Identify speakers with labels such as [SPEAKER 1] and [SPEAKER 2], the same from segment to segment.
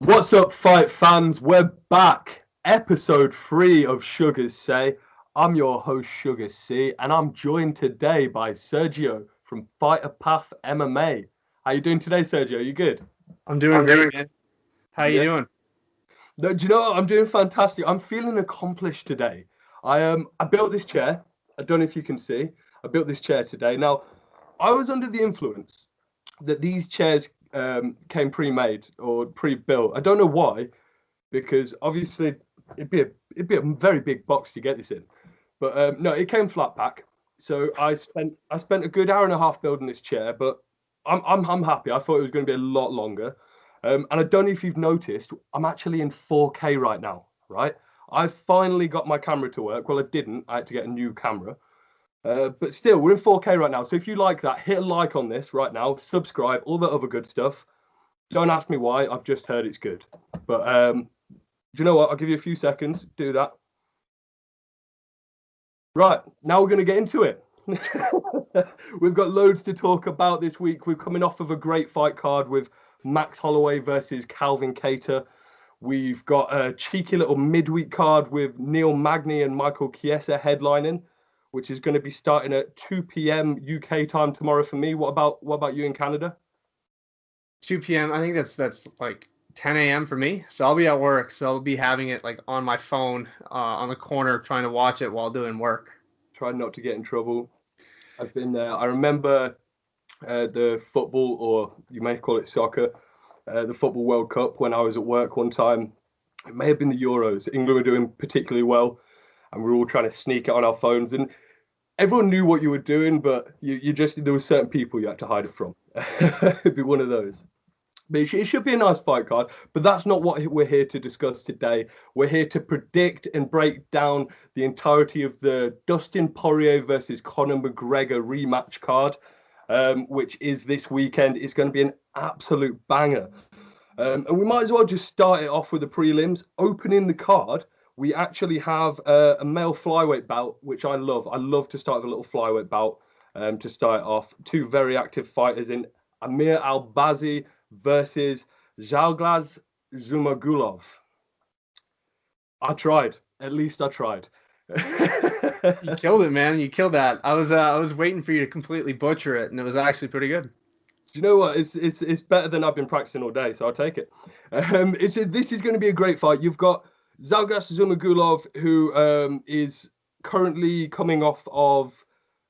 [SPEAKER 1] What's up, fight fans? We're back. Episode 3 of Sugar's Say. I'm your host, Sugar C, and I'm joined today by Sergio from Fighter Path MMA. How you doing today, Sergio? You good?
[SPEAKER 2] I'm doing
[SPEAKER 1] I'm
[SPEAKER 2] great,
[SPEAKER 1] doing.
[SPEAKER 2] man. How you
[SPEAKER 1] Yeah.
[SPEAKER 2] doing?
[SPEAKER 1] No, do you know what? I'm doing fantastic. I'm feeling accomplished today. I built this chair. I don't know if you can see. I built this chair today. Now, I was under the influence that these chairs came pre-made or pre-built. I don't know why, because obviously it'd be a very big box to get this in. But no, it came flat pack. So I spent a good hour and a half building this chair, but I'm happy. I thought it was going to be a lot longer. And I don't know if you've noticed, I'm actually in 4K right now. Right, I finally got my camera to work. Well, I didn't. I had to get a new camera. But still, we're in 4K right now. So if you like that, hit a like on this right now, subscribe, all that other good stuff. Don't ask me why. I've just heard it's good. But do you know what? I'll give you a few seconds. Do that. Right, now we're going to get into it. We've got loads to talk about this week. We're coming off of a great fight card with Max Holloway versus Calvin Kattar. We've got a cheeky little midweek card with Neil Magny and Michael Chiesa headlining, which is going to be starting at 2 p.m. UK time tomorrow for me. What about you in Canada?
[SPEAKER 2] 2 p.m. I think that's like 10 a.m. for me. So I'll be at work. So I'll be having it like on my phone, on the corner, trying to watch it while doing work.
[SPEAKER 1] Try not to get in trouble. I've been there. I remember the football, or you may call it soccer, the Football World Cup when I was at work one time. It may have been the Euros. England were doing particularly well, and we were all trying to sneak it on our phones. And everyone knew what you were doing, but you just there were certain people you had to hide it from. It'd be one of those. But it should be a nice fight card, but that's not what we're here to discuss today. We're here to predict and break down the entirety of the Dustin Poirier versus Conor McGregor rematch card, which is this weekend. It's going to be an absolute banger. And we might as well just start it off with the prelims. Opening the card, we actually have a male flyweight bout, which I love. I love to start with a little flyweight bout to start off. Two very active fighters in Amir Albazi versus Zhalgas Zhumagulov. I tried. At least I tried.
[SPEAKER 2] You killed it, man. You killed that. I was waiting for you to completely butcher it, and it was actually pretty good.
[SPEAKER 1] Do you know what? It's better than I've been practicing all day, so I'll take it. This is going to be a great fight. You've got Zhalgas Zhumagulov, who is currently coming off of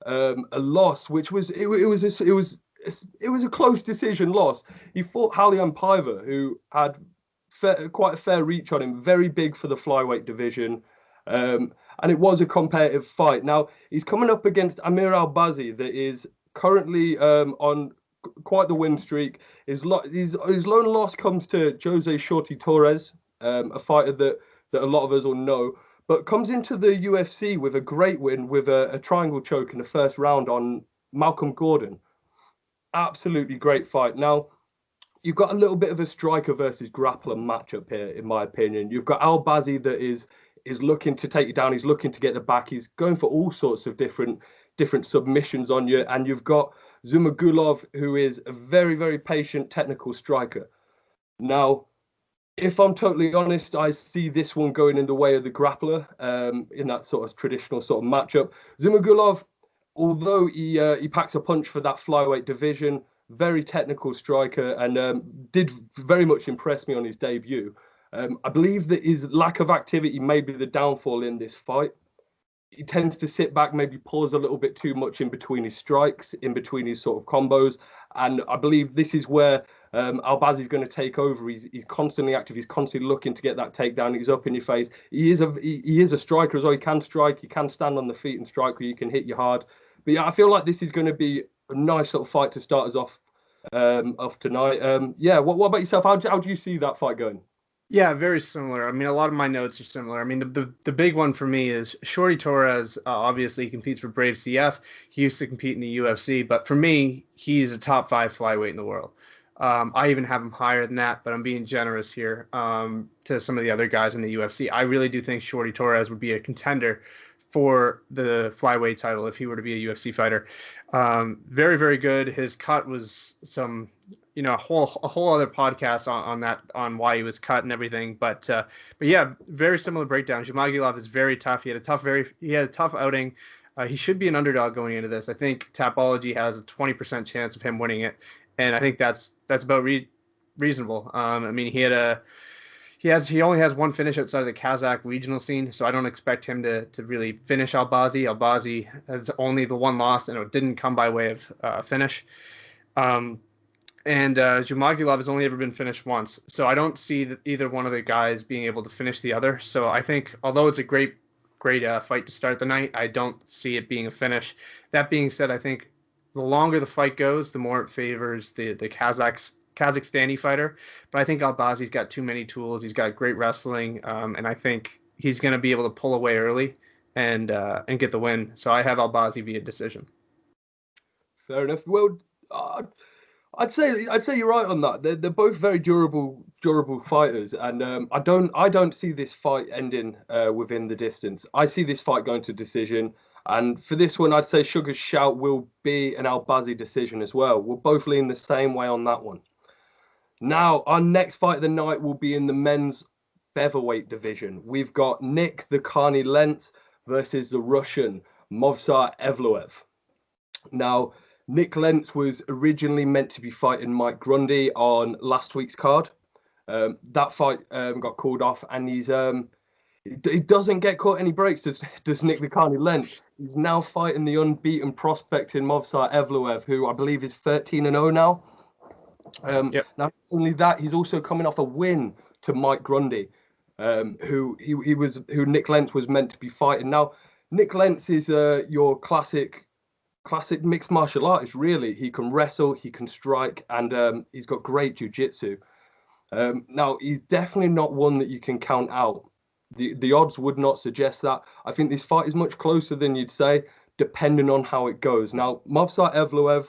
[SPEAKER 1] a loss, which was it was a close decision loss. He fought Halian Piver, who had quite a fair reach on him, very big for the flyweight division. And it was a competitive fight. Now, he's coming up against Amir Albazi, that is currently on quite the win streak. His lone loss comes to Jose Shorty Torres, a fighter that a lot of us will know, but comes into the UFC with a great win with a triangle choke in the first round on Malcolm Gordon. Absolutely great fight. Now, you've got a little bit of a striker versus grappler matchup here, in my opinion. You've got Albazi that is looking to take you down. He's looking to get the back. He's going for all sorts of different submissions on you. And you've got Zhumagulov, who is a very, very patient technical striker. Now, if I'm totally honest, I see this one going in the way of the grappler in that sort of traditional sort of matchup. Zhumagulov, although he packs a punch for that flyweight division, very technical striker, and did very much impress me on his debut. I believe that his lack of activity may be the downfall in this fight. He tends to sit back, maybe pause a little bit too much in between his strikes, in between his sort of combos. And I believe this is where Albazi's going to take over. He's constantly active. He's constantly looking to get that takedown. He's up in your face. He is a striker as well. He can strike. He can stand on the feet and strike where you can hit you hard. But yeah, I feel like this is going to be a nice little fight to start us off tonight. Yeah, what about yourself? How do you see that fight going?
[SPEAKER 2] Yeah, very similar. I mean, a lot of my notes are similar. I mean, the big one for me is Shorty Torres. Obviously, he competes for Brave CF. He used to compete in the UFC, but for me, he's a top 5 flyweight in the world. I even have him higher than that, but I'm being generous here to some of the other guys in the UFC. I really do think Shorty Torres would be a contender for the flyweight title if he were to be a UFC fighter. Very, very good. His cut was some a whole other podcast on that, on why he was cut and everything. But yeah, very similar breakdown. Zhumagulov is very tough. He had a tough outing. He should be an underdog going into this. I think Tapology has a 20% chance of him winning it, and I think that's about reasonable. I mean, he only has one finish outside of the Kazakh regional scene, so I don't expect him to really finish Albazi. Albazi has only the one loss, and it didn't come by way of finish. And Zhumagulov has only ever been finished once, so I don't see that either one of the guys being able to finish the other. So I think, although it's a great fight to start the night, I don't see it being a finish. That being said, I think the longer the fight goes, the more it favors the Kazakhstani fighter. But I think Albazi's got too many tools. He's got great wrestling, and I think he's going to be able to pull away early and get the win. So I have Albazi via decision.
[SPEAKER 1] Fair enough. Well, I'd say you're right on that. They're both very durable fighters, and I don't see this fight ending within the distance. I see this fight going to decision, and for this one, I'd say Sugar's shout will be an Albazi decision as well. We'll both lean the same way on that one. Now, our next fight of the night will be in the men's featherweight division. We've got Nick the Carney Lentz versus the Russian Movsar Evloev. Now, Nick Lentz was originally meant to be fighting Mike Grundy on last week's card. That fight got called off, and he doesn't get caught any breaks. Does Nick the Carney Lentz? He's now fighting the unbeaten prospect in Movsar Evloev, who I believe is 13-0 now.
[SPEAKER 2] Yep.
[SPEAKER 1] Not only that, he's also coming off a win to Mike Grundy, who Nick Lentz was meant to be fighting. Now, Nick Lentz is your classic mixed martial artist, really. He can wrestle, he can strike, and he's got great jiu-jitsu. Now, he's definitely not one that you can count out. The odds would not suggest that. I think this fight is much closer than you'd say, depending on how it goes. Now, Movsar Evloev,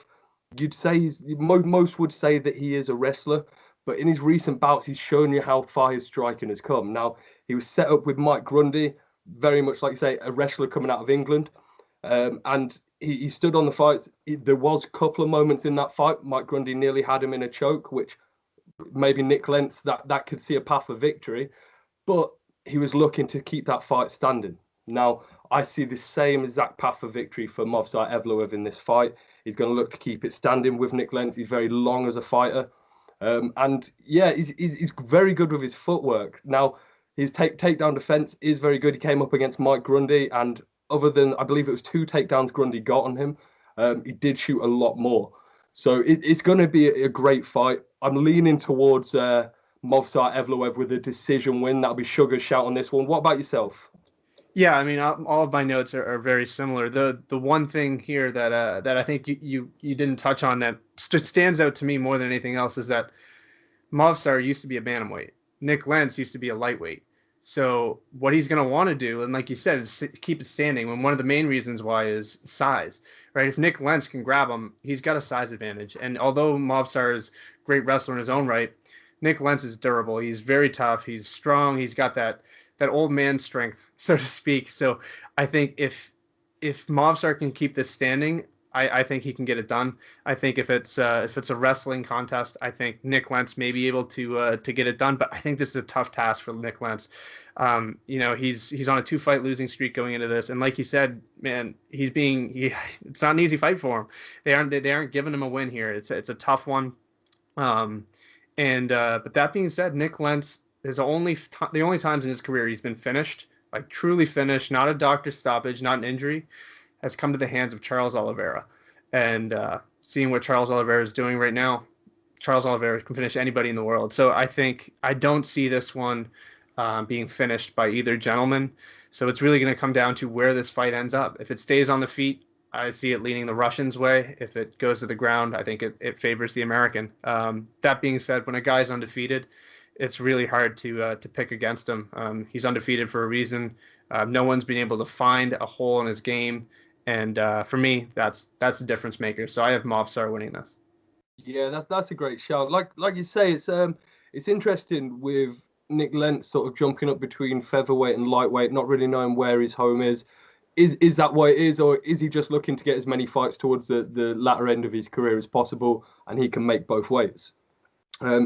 [SPEAKER 1] you'd say most would say that he is a wrestler, but in his recent bouts, he's shown you how far his striking has come. Now, he was set up with Mike Grundy, very much like you say, a wrestler coming out of England, and he stood on the fight. There was a couple of moments in that fight. Mike Grundy nearly had him in a choke, which maybe Nick Lentz, that could see a path of victory. But he was looking to keep that fight standing. Now, I see the same exact path of victory for Movsar Evloev in this fight. He's going to look to keep it standing with Nick Lentz. He's very long as a fighter. And yeah, he's very good with his footwork. Now, his takedown defense is very good. He came up against Mike Grundy, and other than, I believe it was 2 takedowns Grundy got on him, he did shoot a lot more. So it's going to be a great fight. I'm leaning towards Movsar Evloev with a decision win. That'll be Sugar's shout on this one. What about yourself?
[SPEAKER 2] Yeah, I mean, all of my notes are very similar. The one thing here that I think you didn't touch on that stands out to me more than anything else is that Movsar used to be a bantamweight. Nick Lentz used to be a lightweight. So what he's going to want to do, and like you said, is keep it standing. And one of the main reasons why is size, right? If Nick Lentz can grab him, he's got a size advantage. And although Movsar is a great wrestler in his own right, Nick Lentz is durable. He's very tough. He's strong. He's got that old man strength, so to speak. So I think if Movsar can keep this standing, I think he can get it done. I think if it's a wrestling contest, I think Nick Lentz may be able to get it done. But I think this is a tough task for Nick Lentz. He's on a 2-fight losing streak going into this, and like you said, man, it's not an easy fight for him. They aren't giving him a win here. It's a tough one. But that being said, Nick Lentz is the only times in his career he's been finished, like truly finished, not a doctor's stoppage, not an injury, has come to the hands of Charles Oliveira. And seeing what Charles Oliveira is doing right now, Charles Oliveira can finish anybody in the world. So I don't see this one being finished by either gentleman. So it's really going to come down to where this fight ends up. If it stays on the feet, I see it leaning the Russians' way. If it goes to the ground, I think it favors the American. That being said, when a guy's undefeated, it's really hard to pick against him. He's undefeated for a reason. No one's been able to find a hole in his game. And for me, that's a difference maker. So I have Movsar winning this.
[SPEAKER 1] Yeah, that's a great shout. Like you say, it's interesting with Nick Lentz sort of jumping up between featherweight and lightweight, not really knowing where his home is. Is that what it is, or is he just looking to get as many fights towards the latter end of his career as possible, and he can make both weights?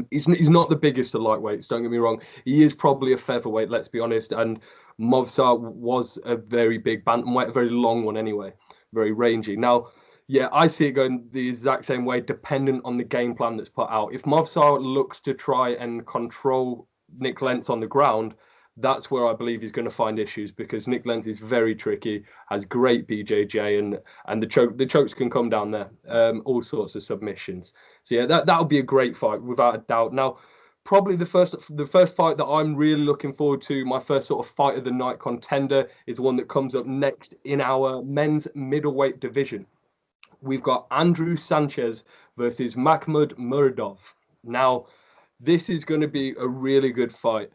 [SPEAKER 1] He's not the biggest of lightweights, don't get me wrong. He is probably a featherweight, let's be honest. And Movsar was a very big bantamweight, a very long one anyway, very rangy. Now, yeah, I see it going the exact same way, dependent on the game plan that's put out. If Movsar looks to try and control Nick Lentz on the ground, that's where I believe he's going to find issues, because Nick Lentz is very tricky, has great BJJ, and the chokes can come down there, all sorts of submissions. So yeah, that'll be a great fight without a doubt. Now, probably the first fight that I'm really looking forward to, my first sort of fight of the night contender, is the one that comes up next in our men's middleweight division. We've got Andrew Sanchez versus Makhmud Muradov. Now, this is going to be a really good fight.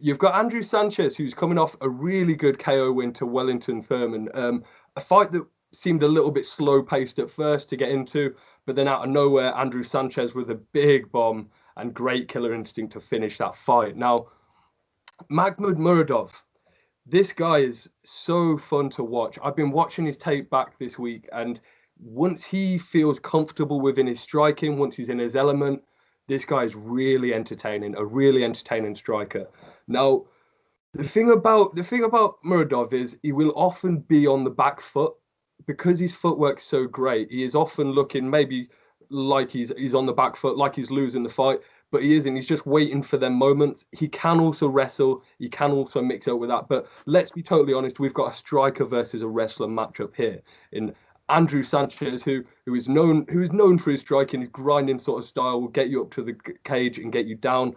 [SPEAKER 1] You've got Andrew Sanchez, who's coming off a really good KO win to Wellington Furman. A fight that seemed a little bit slow-paced at first to get into, but then out of nowhere, Andrew Sanchez with a big bomb and great killer instinct to finish that fight. Now, Makhmud Muradov, this guy is so fun to watch. I've been watching his tape back this week, and once he feels comfortable within his striking, once he's in his element, this guy is really entertaining, a really entertaining striker. Now, the thing about Muradov is he will often be on the back foot because his footwork's so great. He is often looking maybe like he's on the back foot, like he's losing the fight, but he isn't. He's just waiting for them moments. He can also wrestle. He can also mix up with that. But let's be totally honest, we've got a striker versus a wrestler matchup here in Andrew Sanchez, who is known for his striking, his grinding sort of style, will get you up to the cage and get you down.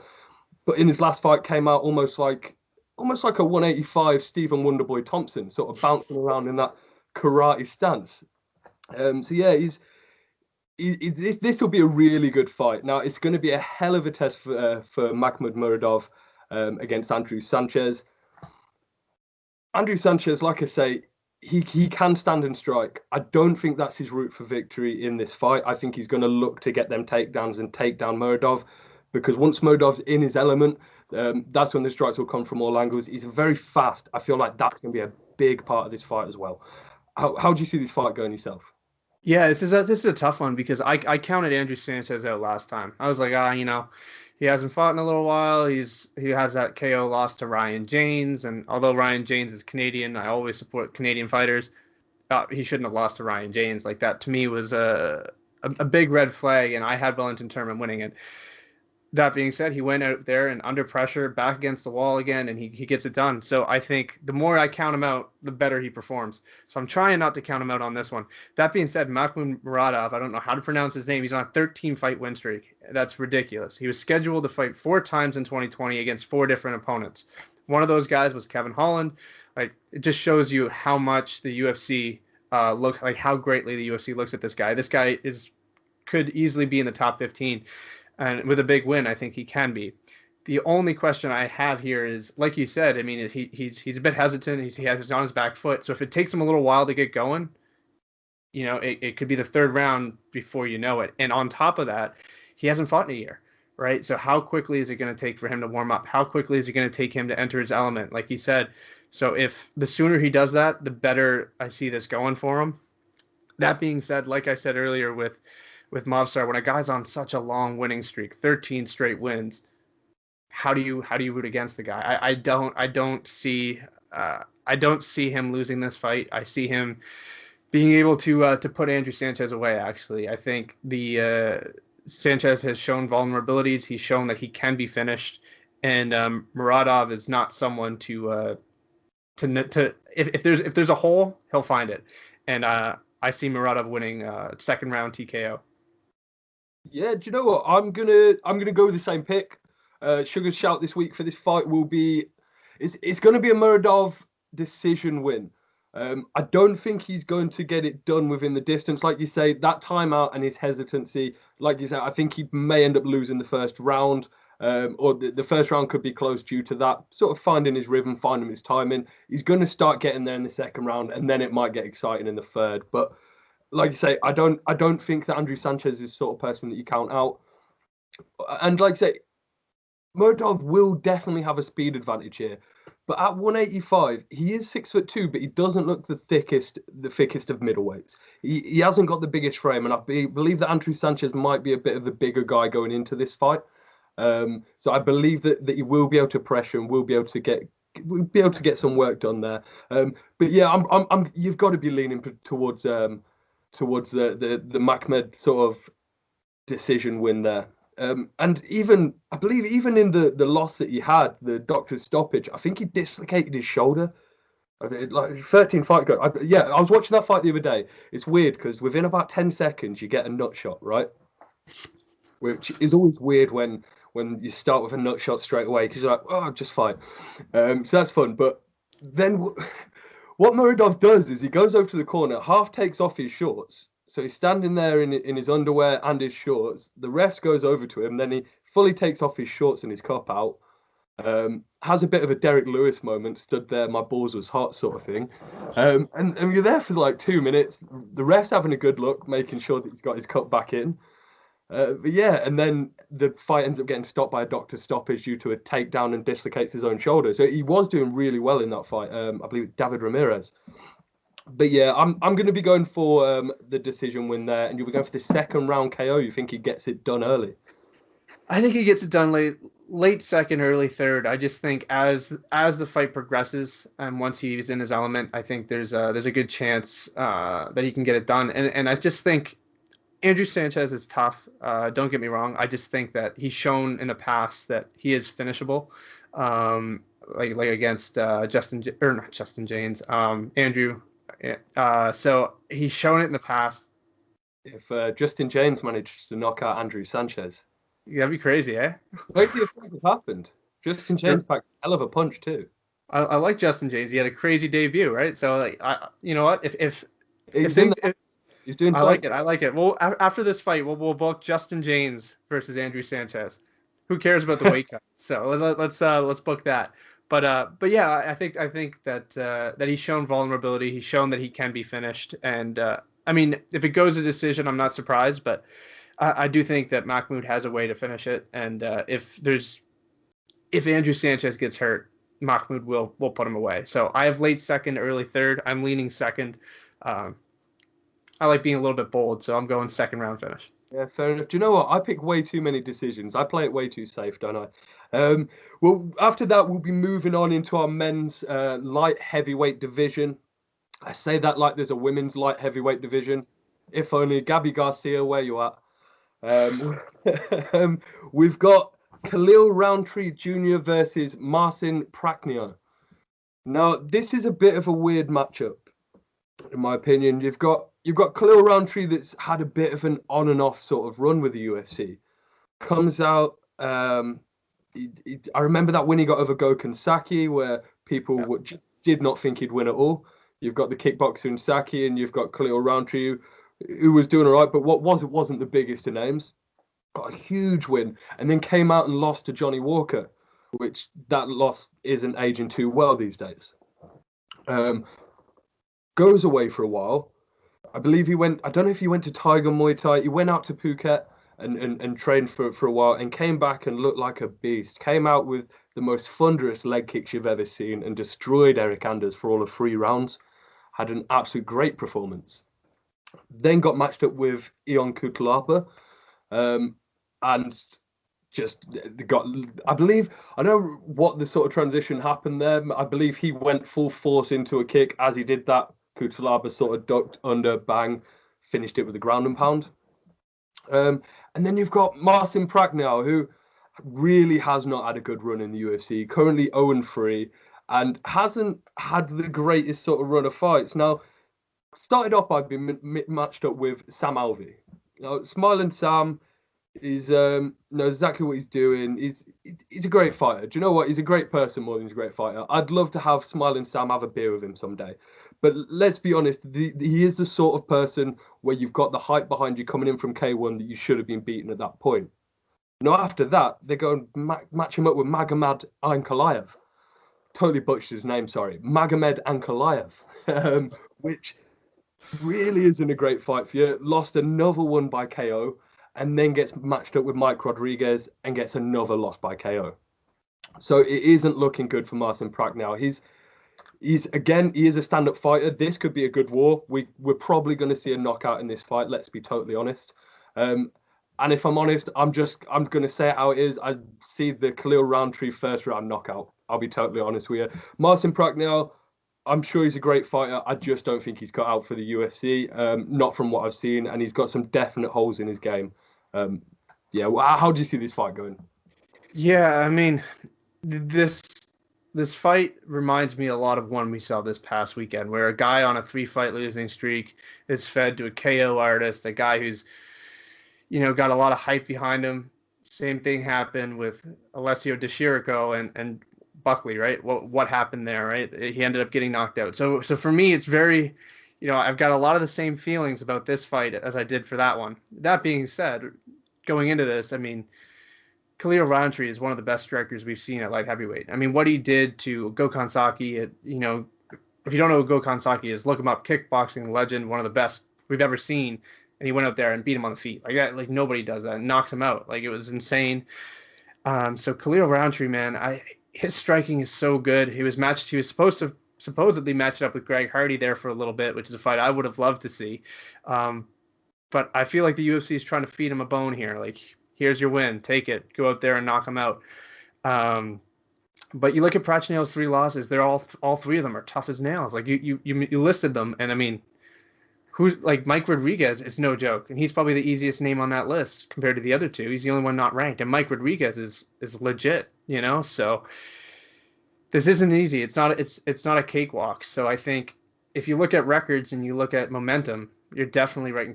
[SPEAKER 1] But in his last fight, came out almost like a 185 Stephen Wonderboy Thompson, sort of bouncing around in that karate stance. So yeah, this will be a really good fight. Now, it's going to be a hell of a test for Makhmud Muradov against Andrew Sanchez. Andrew Sanchez, like I say, he can stand and strike. I don't think that's his route for victory in this fight. I think he's going to look to get them takedowns and take down Muradov, because once Muradov's in his element, that's when the strikes will come from all angles. He's very fast. I feel like that's going to be a big part of this fight as well. How do you see this fight going yourself?
[SPEAKER 2] Yeah, this is a tough one, because I counted Andrew Sanchez out last time. I was like, he hasn't fought in a little while. He has that KO loss to Ryan James, and although Ryan James is Canadian, I always support Canadian fighters. He shouldn't have lost to Ryan James. Like, that to me was a big red flag, and I had Wellington Turman winning it. That being said, he went out there and under pressure, back against the wall again, and he gets it done. So I think the more I count him out, the better he performs. So I'm trying not to count him out on this one. That being said, Makhmud Muradov, I don't know how to pronounce his name. He's on a 13-fight win streak. That's ridiculous. He was scheduled to fight 4 times in 2020 against 4 different opponents. One of those guys was Kevin Holland. Like, it just shows you how much the UFC how greatly the UFC looks at this guy. This guy could easily be in the top 15. And with a big win, I think he can be. The only question I have here is, like you said, I mean, he's a bit hesitant. He has on his back foot. So if it takes him a little while to get going, it could be the 3rd round before you know it. And on top of that, he hasn't fought in a year, right? So how quickly is it going to take for him to warm up? How quickly is it going to take him to enter his element, like you said? So if the sooner he does that, the better I see this going for him. That being said, like I said earlier with Movsar, when a guy's on such a long winning streak, 13 straight wins, how do you root against the guy? I don't see him losing this fight. I see him being able to put Andrew Sanchez away. Actually, I think the Sanchez has shown vulnerabilities. He's shown that he can be finished, and Muradov is not someone to if there's a hole, he'll find it. And I see Muradov winning 2nd round TKO.
[SPEAKER 1] Yeah, do you know what? I'm gonna go with the same pick. Sugar's shout this week for this fight will be, it's going to be a Muradov decision win. I don't think he's going to get it done within the distance, like you say. That timeout and his hesitancy, like you said, I think he may end up losing the 1st round, or the 1st round could be close due to that. Sort of finding his rhythm, finding his timing. He's going to start getting there in the 2nd round, and then it might get exciting in the 3rd. But like you say, I don't think that Andrew Sanchez is the sort of person that you count out. And like I say, Muradov will definitely have a speed advantage here. But at 185, he is 6'2", but he doesn't look the thickest of middleweights. He hasn't got the biggest frame, and I believe that Andrew Sanchez might be a bit of the bigger guy going into this fight. So I believe that he will be able to pressure and will be able to get some work done there. But yeah, I'm you've got to be leaning towards the Makhmud sort of decision win there. And I believe even in the loss that he had, the doctor's stoppage, I think he dislocated his shoulder. Like 13 fight go. I was watching that fight the other day. It's weird because within about 10 seconds you get a nut shot, right? Which is always weird when you start with a nut shot straight away because you're like, oh, just fight. So that's fun. But then what Muradov does is he goes over to the corner, half takes off his shorts. So he's standing there in his underwear and his shorts. The ref goes over to him. Then he fully takes off his shorts and his cup out. Has a bit of a Derek Lewis moment, stood there, my balls was hot sort of thing. And you're there for like 2 minutes. The ref's having a good look, making sure that he's got his cup back in. But yeah, and then the fight ends up getting stopped by a doctor's stoppage due to a takedown and dislocates his own shoulder. So he was doing really well in that fight. I believe David Ramirez. But yeah, I'm going to be going for the decision win there, and you'll be going for the second round KO. You think he gets it done early?
[SPEAKER 2] I think he gets it done late second, early third. I just think as the fight progresses and once he's in his element, I think there's a good chance that he can get it done. And I just think Andrew Sanchez is tough. Don't get me wrong. I just think that he's shown in the past that he is finishable. Like against not Justin James, Andrew. So he's shown it in the past.
[SPEAKER 1] If Justin James managed to knock out Andrew Sanchez,
[SPEAKER 2] that'd be crazy, eh?
[SPEAKER 1] Wait till you think it happened. Justin James packed a hell of a punch too.
[SPEAKER 2] I like Justin James. He had a crazy debut, right? So like, you know what? If
[SPEAKER 1] he's doing something.
[SPEAKER 2] I like it. Well, after this fight, we'll book Justin James versus Andrew Sanchez. Who cares about the weight cut? So let's book that. But yeah, I think that he's shown vulnerability. He's shown that he can be finished. And I mean, if it goes a decision, I'm not surprised. But I do think that Makhmud has a way to finish it. And if Andrew Sanchez gets hurt, Makhmud will put him away. So I have late second, early third. I'm leaning second. I like being a little bit bold, so I'm going second round finish.
[SPEAKER 1] Yeah, fair enough. Do you know what? I pick way too many decisions. I play it way too safe, don't I? Well, after that, we'll be moving on into our men's light heavyweight division. I say that like there's a women's light heavyweight division. If only. Gabby Garcia, where you at? We've got Khalil Rountree Jr. versus Marcin Prachnio. Now, this is a bit of a weird matchup, in my opinion. You've got Khalil Rountree that's had a bit of an on and off sort of run with the UFC. Comes out. I remember that win he got over Gokhan Saki, where people just did not think he'd win at all. You've got the kickboxer in Saki, and you've got Khalil Rountree, who was doing all right, but wasn't the biggest of names. Got a huge win, and then came out and lost to Johnny Walker, which that loss isn't aging too well these days. Goes away for a while. I believe he went. I don't know if he went to Tiger Muay Thai. He went out to Phuket and trained for a while and came back and looked like a beast. Came out with the most thunderous leg kicks you've ever seen and destroyed Eric Anders for all of 3 rounds. Had an absolute great performance. Then got matched up with Ion Cutelaba, and just got. I know what the sort of transition happened there. I believe he went full force into a kick. As he did that, Cutelaba sort of ducked under, bang, finished it with a ground and pound. And then you've got Marcin Prachnio, who really has not had a good run in the UFC. Currently 0-3 and hasn't had the greatest sort of run of fights. Now, started off by being matched up with Sam Alvey. Now, Smiling Sam is knows exactly what he's doing. He's a great fighter. Do you know what? He's a great person more than he's a great fighter. I'd love to have Smiling Sam have a beer with him someday. But let's be honest, he is the sort of person where you've got the hype behind you coming in from K1 that you should have been beaten at that point. Now, after that, they go and match him up with Magomed Ankalaev. Totally butchered his name, sorry. Magomed Ankalaev, which really isn't a great fight for you. Lost another one by KO and then gets matched up with Mike Rodriguez and gets another loss by KO. So it isn't looking good for Marcin Prachnio. He is a stand-up fighter. This could be a good war. We're probably going to see a knockout in this fight. Let's be totally honest. And if I'm honest, I'm going to say it how it is. I see the Khalil Rountree first round knockout. I'll be totally honest with you. Marcin Prachnio, I'm sure he's a great fighter. I just don't think he's cut out for the UFC. Not from what I've seen, and he's got some definite holes in his game. Yeah, how do you see this fight going?
[SPEAKER 2] Yeah, I mean, this fight reminds me a lot of one we saw this past weekend, where a guy on a 3-fight losing streak is fed to a KO artist, a guy who's, got a lot of hype behind him. Same thing happened with Alessio Di Chirico and Buckley, right? What happened there, right? He ended up getting knocked out. So for me, it's very, I've got a lot of the same feelings about this fight as I did for that one. That being said, going into this, I mean, Khalil Rountree is one of the best strikers we've seen at light heavyweight. I mean, what he did to Gokhan Saki, if you don't know who Gokhan Saki is, look him up. Kickboxing legend, one of the best we've ever seen. And he went out there and beat him on the feet. Like that, like nobody does that. And knocks him out. Like it was insane. So Khalil Rountree, man, his striking is so good. He was supposedly matched up with Greg Hardy there for a little bit, which is a fight I would have loved to see. But I feel like the UFC is trying to feed him a bone here. Like, here's your win. Take it. Go out there and knock him out. But you look at Prachnio's 3 losses. They're all 3 of them are tough as nails. Like you listed them, and I mean, who's like Mike Rodriguez is no joke, and he's probably the easiest name on that list compared to the other 2. He's the only one not ranked, and Mike Rodriguez is legit. So this isn't easy. It's not a cakewalk. So I think if you look at records and you look at momentum, you're definitely writing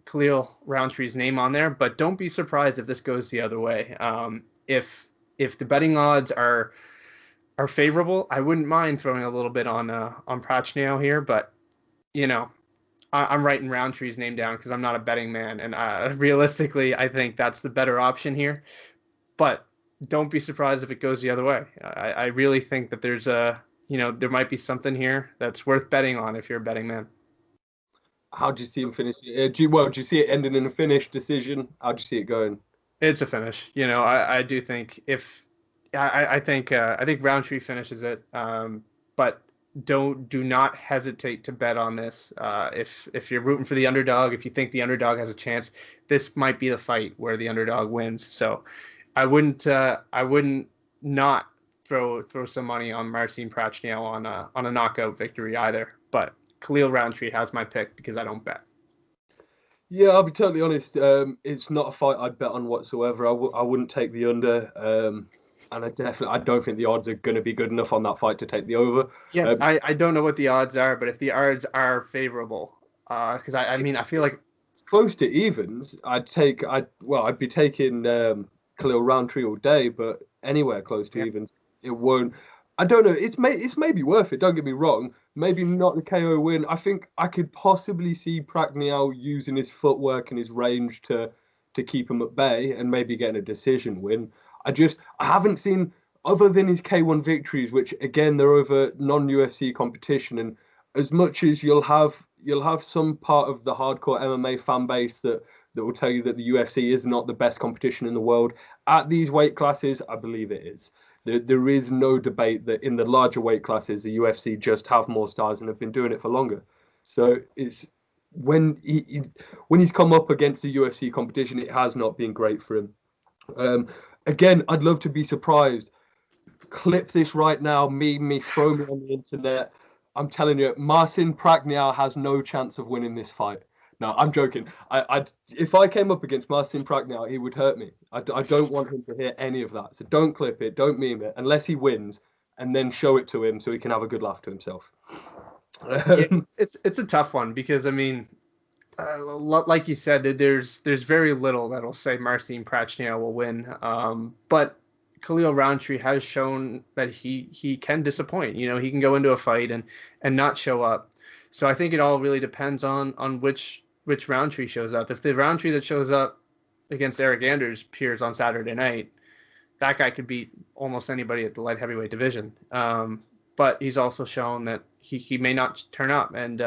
[SPEAKER 2] Khalil Rountree's name on there, but don't be surprised if this goes the other way. If the betting odds are favorable, I wouldn't mind throwing a little bit on Prachnio here, but I'm writing Rountree's name down because I'm not a betting man, and realistically, I think that's the better option here. But don't be surprised if it goes the other way. I really think that there's there might be something here that's worth betting on if you're a betting man.
[SPEAKER 1] How do you see him finish? Do you see it ending in a finish decision? How do you see it going?
[SPEAKER 2] It's a finish. I do think I think Rountree finishes it. But do not hesitate to bet on this. If you're rooting for the underdog, if you think the underdog has a chance, this might be the fight where the underdog wins. So I wouldn't not throw some money on Marcin Prachnio on a knockout victory either. But Khalil Rountree has my pick because I don't bet.
[SPEAKER 1] Yeah, I'll be totally honest. It's not a fight I'd bet on whatsoever. I wouldn't take the under. And I don't think the odds are going to be good enough on that fight to take the over.
[SPEAKER 2] Yeah, I don't know what the odds are, but if the odds are favorable, because I feel like
[SPEAKER 1] it's close to evens. I'd be taking Khalil Rountree all day, but anywhere close to evens, it won't. I don't know. It's maybe worth it. Don't get me wrong. Maybe not the KO win. I think I could possibly see Prachnio using his footwork and his range to keep him at bay and maybe getting a decision win. I haven't seen, other than his K1 victories, which again they're over non-UFC competition, and as much as you'll have some part of the hardcore MMA fan base that will tell you that the UFC is not the best competition in the world at these weight classes, I believe it is. There is no debate that in the larger weight classes the UFC just have more stars and have been doing it for longer. So it's when he's come up against the UFC competition, it has not been great for him. Again, I'd love to be surprised. Clip this right now, me, throw me on the internet. I'm telling you, Marcin Prachnio has no chance of winning this fight. No, I'm joking. If I came up against Marcin Prachnio, he would hurt me. I don't want him to hear any of that. So don't clip it, don't meme it, unless he wins, and then show it to him so he can have a good laugh to himself.
[SPEAKER 2] It's a tough one because, I mean, like you said, there's very little that'll say Marcin Prachnio will win. But Khalil Rountree has shown that he can disappoint. He can go into a fight and not show up. So I think it all really depends on which Rountree shows up. If the Rountree that shows up against Eric Anders appears on Saturday night, that guy could beat almost anybody at the light heavyweight division. But he's also shown that he may not turn up, and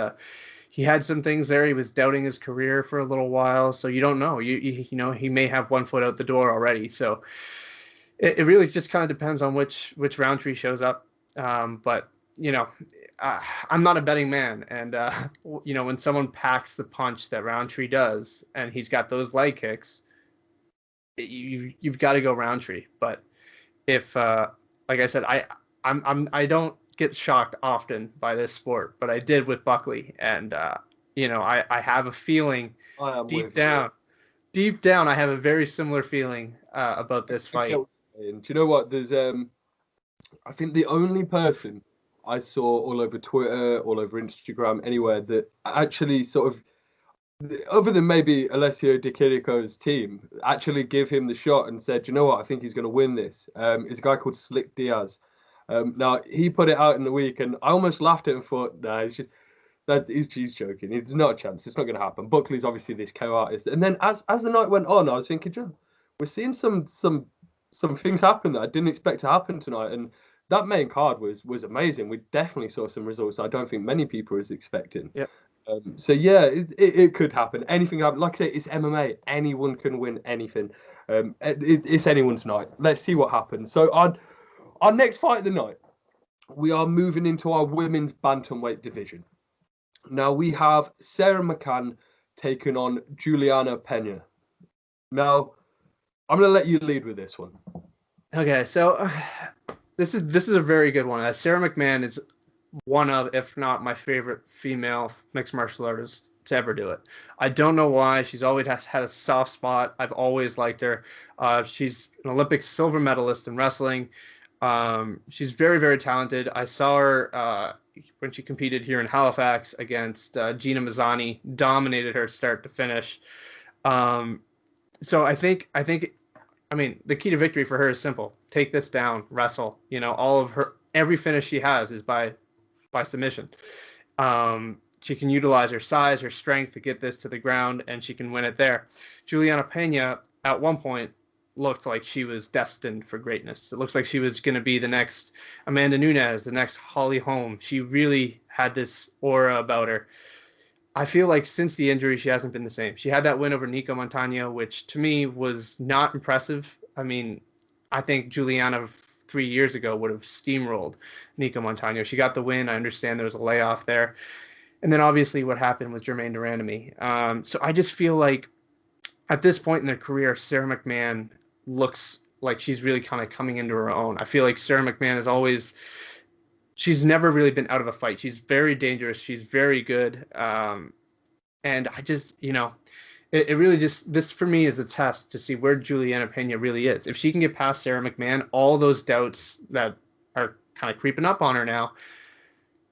[SPEAKER 2] he had some things there. He was doubting his career for a little while, so you don't know. He may have one foot out the door already. So It really just kind of depends on which Rountree shows up. But I'm not a betting man, and when someone packs the punch that Rountree does, and he's got those leg kicks, you've got to go Rountree. But if like I said, I don't get shocked often by this sport, but I did with Buckley, and I have a feeling deep down I have a very similar feeling about this fight.
[SPEAKER 1] Do you know what? There's I think the only person I saw all over Twitter, all over Instagram, anywhere that actually sort of, other than maybe Alessio Di Chirico's team, actually give him the shot and said, you know what, I think he's going to win this, is a guy called Slick Diaz. Now, he put it out in the week, and I almost laughed at him and thought, nah, he's joking. There's not a chance. It's not going to happen. Buckley's obviously this KO artist. And then as the night went on, I was thinking, we're seeing some things happen that I didn't expect to happen tonight. And that main card was amazing. We definitely saw some results I don't think many people was expecting.
[SPEAKER 2] Yeah.
[SPEAKER 1] So yeah, it could happen. Anything happen. Like I say, it's MMA. Anyone can win anything. It's anyone's night. Let's see what happens. So on our next fight of the night, we are moving into our women's bantamweight division. Now we have Sara McMann taking on Julianna Pena. Now, I'm going to let you lead with this one.
[SPEAKER 2] Okay, so this is a very good one. Sara McMann is one of, if not my favorite female mixed martial artist to ever do it. I don't know why. She's always had a soft spot. I've always liked her. She's an Olympic silver medalist in wrestling. She's very, very talented. I saw her when she competed here in Halifax against Gina Mazzani, dominated her start to finish. So I think, the key to victory for her is simple. Take this down, wrestle. Every finish she has is by submission. She can utilize her size, her strength to get this to the ground, and she can win it there. Julianna Pena, at one point, looked like she was destined for greatness. It looks like she was going to be the next Amanda Nunes, the next Holly Holm. She really had this aura about her. I feel like since the injury, she hasn't been the same. She had that win over Nico Montano, which to me was not impressive. I mean, I think Julianna 3 years ago would have steamrolled Nico Montano. She got the win. I understand there was a layoff there. And then obviously what happened with Germaine de Randamie. So I just feel like at this point in their career, Sara McMann looks like she's really kind of coming into her own. I feel like Sara McMann she's never really been out of a fight. She's very dangerous. She's very good. And I just, it really just, this for me is the test to see where Julianna Pena really is. If she can get past Sara McMann, all those doubts that are kind of creeping up on her now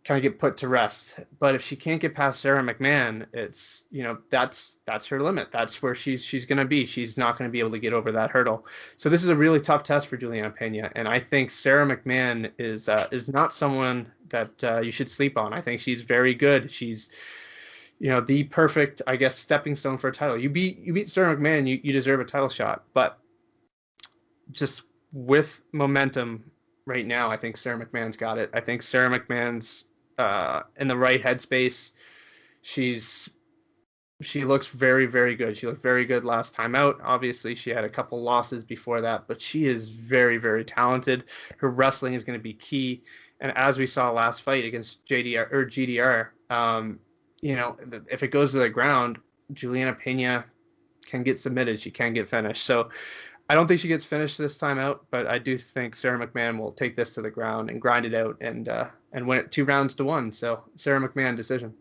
[SPEAKER 2] kind of get put to rest. But if she can't get past Sara McMann, it's, that's her limit. That's where she's going to be. She's not going to be able to get over that hurdle. So this is a really tough test for Julianna Pena. And I think Sara McMann is not someone that you should sleep on. I think she's very good. She's, the perfect, I guess, stepping stone for a title. You beat Sara McMann, you deserve a title shot. But just with momentum right now, I think Sara McMann's got it. I think Sara McMann's in the right headspace. She looks very, very good. She looked very good last time out. Obviously, she had a couple losses before that, but she is very, very talented. Her wrestling is going to be key. And as we saw last fight against GDR, if it goes to the ground, Julianna Pena can get submitted. She can get finished. So I don't think she gets finished this time out, but I do think Sara McMann will take this to the ground and grind it out and win it 2-1. So Sara McMann decision.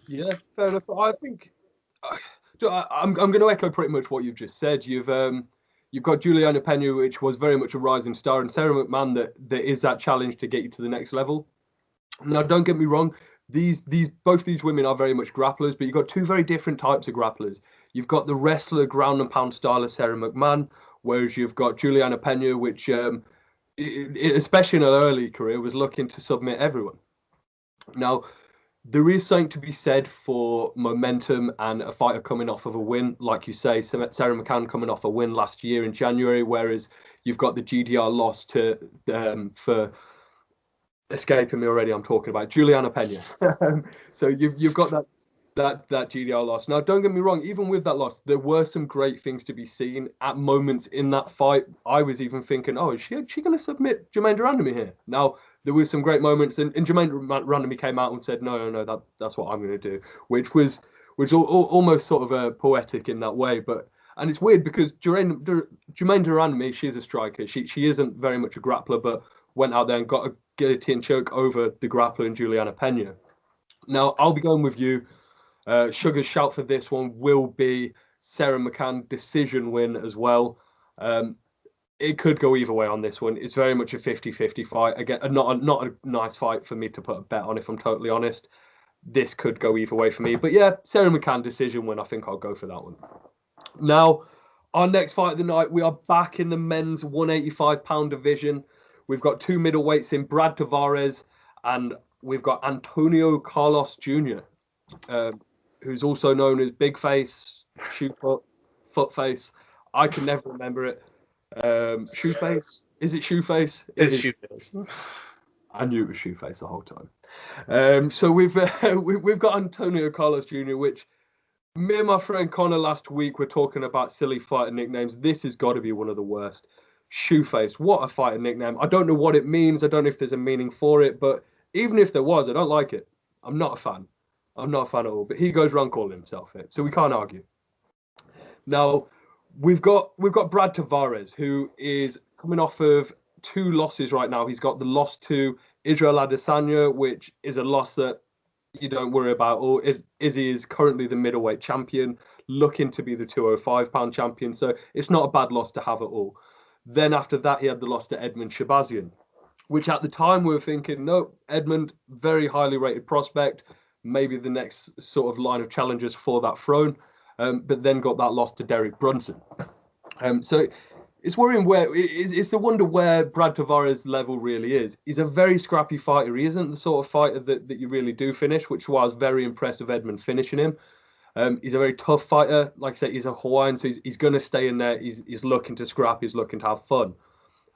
[SPEAKER 1] Yeah, fair enough. I think I'm going to echo pretty much what you've just said. You've got Julianna Pena, which was very much a rising star, and Sara McMann that is that challenge to get you to the next level. Now, don't get me wrong. Both these women are very much grapplers, but you've got two very different types of grapplers. You've got the wrestler ground and pound style of Sara McMann, whereas you've got Julianna Pena, which, especially in her early career, was looking to submit everyone. Now, there is something to be said for momentum and a fighter coming off of a win. Like you say, Sara McMann coming off a win last year in January, whereas you've got the GDR loss for escaping me already. I'm talking about Julianna Pena. So you've got that. that GDR loss. Now, don't get me wrong, even with that loss, there were some great things to be seen at moments in that fight. I was even thinking, is she going to submit Jermaine Durandamy here? Now, there were some great moments, and Jermaine Durandamy came out and said, no, that's what I'm going to do, which was almost sort of poetic in that way. And it's weird because Jermaine Durandamy, she's a striker. She isn't very much a grappler, but went out there and got a guillotine choke over the grappler in Julianna Pena. Now, I'll be going with you. Suga's shout for this one will be Sara McMann decision win as well. It could go either way on this one. It's very much a 50-50 fight. Again, not a nice fight for me to put a bet on, if I'm totally honest. This could go either way for me. But yeah, Sara McMann decision win. I think I'll go for that one. Now, our next fight of the night, we are back in the men's 185-pound division. We've got two middleweights in Brad Tavares, and we've got Antonio Carlos Jr., who's also known as Big Face, Shoe Foot Face. I can never remember it. Shoe Face? Is it Shoe Face?
[SPEAKER 2] It's Shoe Face.
[SPEAKER 1] I knew it was Shoe Face the whole time. So we've got Antonio Carlos Jr., which me and my friend Conor last week were talking about silly fighter nicknames. This has got to be one of the worst. Shoe Face. What a fighter nickname. I don't know what it means. I don't know if there's a meaning for it, but even if there was, I don't like it. I'm not a fan. I'm not a fan at all, but he goes around calling himself it, so we can't argue. Now, we've got Brad Tavares, who is coming off of 2 losses right now. He's got the loss to Israel Adesanya, which is a loss that you don't worry about. Or Izzy is currently the middleweight champion, looking to be the 205-pound champion, so it's not a bad loss to have at all. Then after that, he had the loss to Edmund Shabazian, which at the time we were thinking, no, Edmund, very highly rated prospect, maybe the next sort of line of challengers for that throne, but then got that loss to Derek Brunson. So it's worrying it's the wonder where Brad Tavares' level really is. He's a very scrappy fighter. He isn't the sort of fighter that you really do finish, which was I was very impressed with Edmund finishing him. He's a very tough fighter. Like I said, he's a Hawaiian, so he's going to stay in there. He's looking to scrap. He's looking to have fun.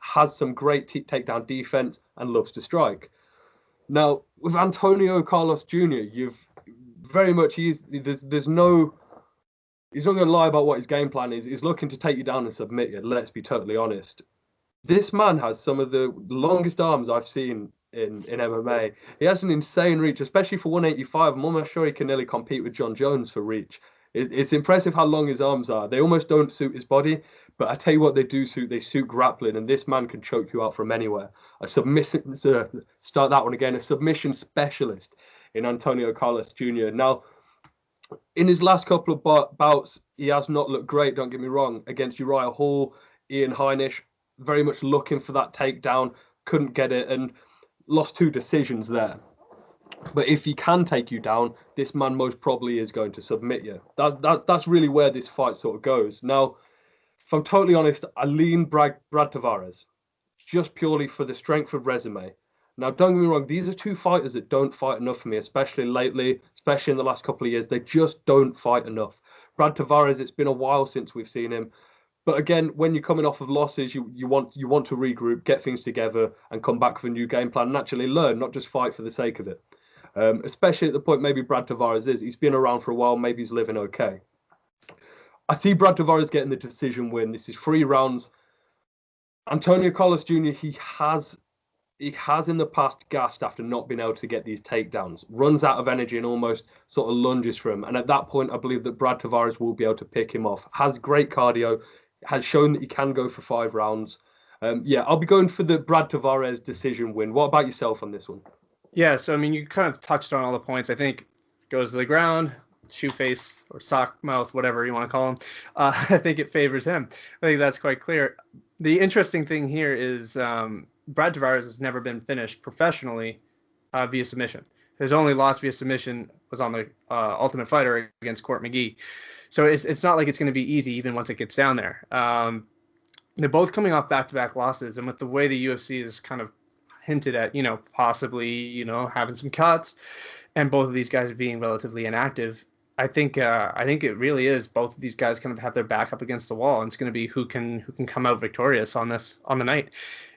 [SPEAKER 1] Has some great takedown defense and loves to strike. Now, with Antonio Carlos Jr., you've very much, he's not going to lie about what his game plan is. He's looking to take you down and submit you, let's be totally honest. This man has some of the longest arms I've seen in MMA. He has an insane reach, especially for 185. I'm almost sure he can nearly compete with John Jones for reach. It's impressive how long his arms are. They almost don't suit his body, but I tell you what they do suit. They suit grappling, and this man can choke you out from anywhere. A submission specialist in Antonio Carlos Jr. Now, in his last couple of bouts, he has not looked great, don't get me wrong, against Uriah Hall, Ian Heinisch, very much looking for that takedown, couldn't get it, and lost 2 decisions there. But if he can take you down, this man most probably is going to submit you. That's really where this fight sort of goes. Now, if I'm totally honest, I lean Brad Tavares just purely for the strength of resume. Now, don't get me wrong, these are 2 fighters that don't fight enough for me, especially lately, especially in the last couple of years. They just don't fight enough. Brad Tavares, it's been a while since we've seen him. But again, when you're coming off of losses, you want to regroup, get things together, and come back with a new game plan and actually learn, not just fight for the sake of it. Especially at the point maybe Brad Tavares is. He's been around for a while. Maybe he's living okay. I see Brad Tavares getting the decision win. This is 3 rounds. Antonio Carlos Jr., he has in the past gassed after not being able to get these takedowns, runs out of energy and almost sort of lunges for him. And at that point, I believe that Brad Tavares will be able to pick him off. Has great cardio, has shown that he can go for 5 rounds. I'll be going for the Brad Tavares decision win. What about yourself on this one?
[SPEAKER 2] Yeah, so I mean, you kind of touched on all the points. I think goes to the ground, shoe face or sock mouth, whatever you want to call him. I think it favors him. I think that's quite clear. The interesting thing here is Brad Tavares has never been finished professionally via submission. His only loss via submission was on the Ultimate Fighter against Court McGee. So it's not like it's going to be easy even once it gets down there. They're both coming off back-to-back losses, and with the way the UFC is kind of hinted at, possibly, having some cuts, and both of these guys being relatively inactive, I think it really is both of these guys kind of have their back up against the wall, and it's going to be who can come out victorious on the night.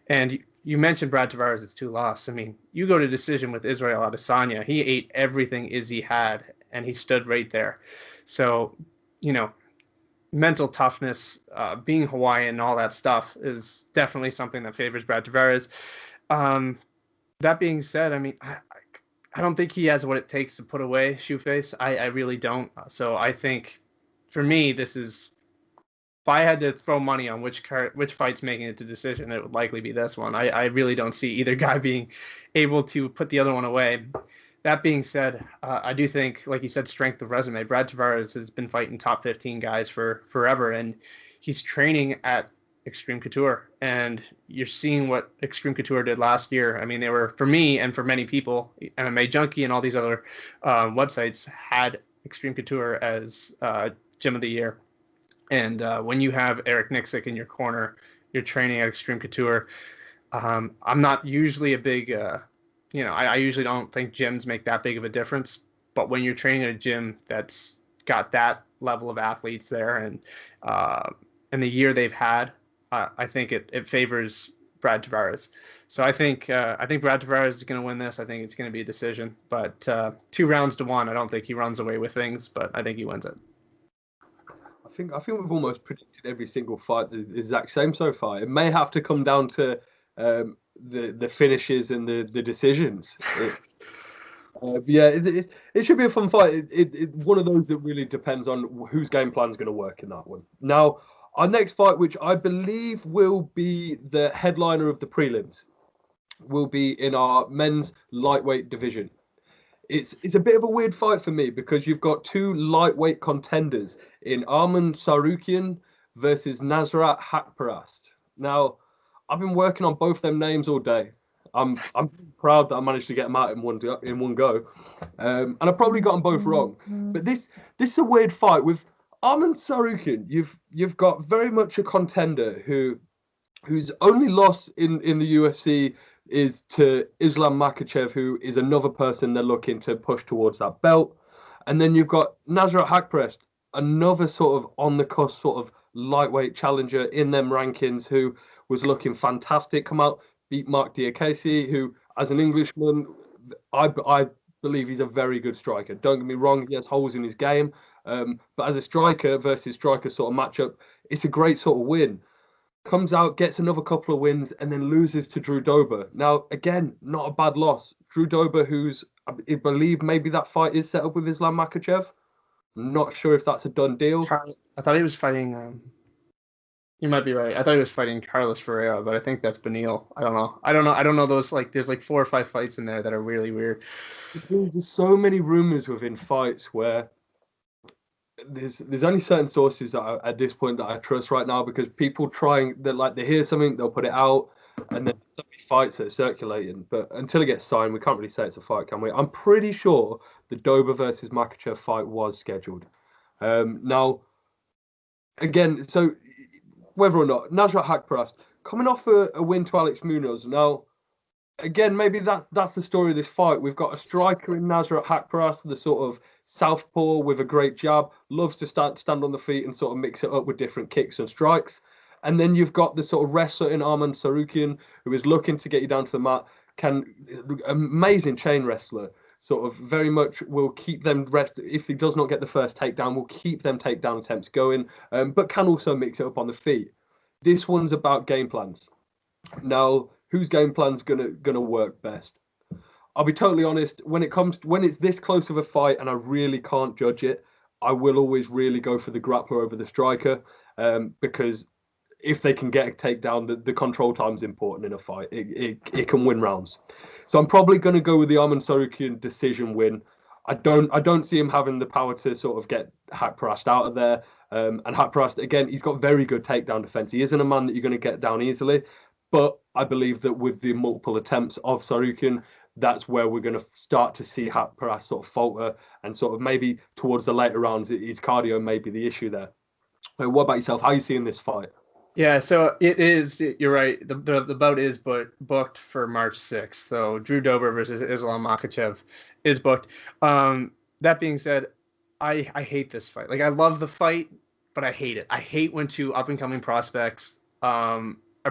[SPEAKER 2] And you mentioned Brad Tavares' 2 losses. I mean, you go to decision with Israel Adesanya. He ate everything Izzy had, and he stood right there. So, mental toughness, being Hawaiian, and all that stuff is definitely something that favors Brad Tavares. That being said, I mean, I don't think he has what it takes to put away Shoeface. I really don't. So I think, for me, this is, if I had to throw money on which fight's making it to decision, it would likely be this one. I really don't see either guy being able to put the other one away. That being said, I do think, like you said, strength of resume. Brad Tavares has been fighting top 15 guys for forever, and he's training at Extreme Couture. And you're seeing what Extreme Couture did last year. I mean, they were, for me and for many people, MMA Junkie and all these other websites had Extreme Couture as Gym of the Year. And when you have Eric Nixick in your corner, you're training at Extreme Couture. I'm not usually a big... I usually don't think gyms make that big of a difference, but when you're training at a gym that's got that level of athletes there, and the year they've had, I think it favors Brad Tavares. So I think Brad Tavares is going to win this. I think it's going to be a decision, but 2 rounds to 1. I don't think he runs away with things, but I think he wins it.
[SPEAKER 1] I think we've almost predicted every single fight the exact same so far. It may have to come down to the finishes and the decisions. It should be a fun fight. It one of those that really depends on whose game plan is going to work in that one. Now, our next fight, which I believe will be the headliner of the prelims, will be in our men's lightweight division. It's a bit of a weird fight for me because you've got 2 lightweight contenders in Arman Tsarukyan versus Nasrat Haqparast. Now, I've been working on both them names all day. I'm proud that I managed to get them out in one go, and I probably got them both wrong. But this is a weird fight with Arman Tsarukyan. You've got very much a contender whose only loss in the UFC is to Islam Makhachev, who is another person they're looking to push towards that belt. And then you've got Nasrat Haqparast, another sort of on the cusp sort of lightweight challenger in them rankings, who was looking fantastic, come out, beat Mark Diakese, who, as an Englishman, I believe he's a very good striker. Don't get me wrong, he has holes in his game, but as a striker versus striker sort of matchup, it's a great sort of win. Comes out, gets another couple of wins, and then loses to Drew Dober. Now, again, not a bad loss. Drew Dober, who's, I believe maybe that fight is set up with Islam Makhachev. I'm not sure if that's a done deal.
[SPEAKER 2] I thought he was fighting... You might be right. I thought he was fighting Carlos Ferreira, but I think that's Benil. I don't know those, like, there's like 4 or 5 fights in there that are really weird.
[SPEAKER 1] There's so many rumors within fights where there's only certain sources that at this point that I trust right now, because people they hear something, they'll put it out, and then so many fights that are circulating. But until it gets signed, we can't really say it's a fight, can we? I'm pretty sure the Dober versus Makhachev fight was scheduled. Now, again, so whether or not Nasrat Haqparast coming off a win to Alex Munoz. Now, again, maybe that's the story of this fight. We've got a striker in Nasrat Haqparast, the sort of southpaw with a great jab, loves to stand on the feet and sort of mix it up with different kicks and strikes. And then you've got the sort of wrestler in Arman Tsarukyan, who is looking to get you down to the mat. Amazing chain wrestler, sort of very much will keep them if he does not get the first takedown, will keep them takedown attempts going, but can also mix it up on the feet. This one's about game plans. Now, whose game plan's gonna work best? I'll be totally honest, when it's this close of a fight and I really can't judge it, I will always really go for the grappler over the striker, because if they can get a takedown, the control time's important in a fight. It can win rounds. So I'm probably going to go with the Arman Tsarukyan decision win. I don't see him having the power to sort of get Haqparast out of there. And Haqparast, again, he's got very good takedown defense. He isn't a man that you're going to get down easily. But I believe that with the multiple attempts of Tsarukyan, that's where we're going to start to see Haqparast sort of falter, and sort of maybe towards the later rounds, his cardio may be the issue there. What about yourself? How are you seeing this fight?
[SPEAKER 2] Yeah, so it is. You're right. The bout is booked for March 6th. So Drew Dober versus Islam Makhachev is booked. That being said, I hate this fight. Like, I love the fight, but I hate it. I hate when 2 up and coming prospects are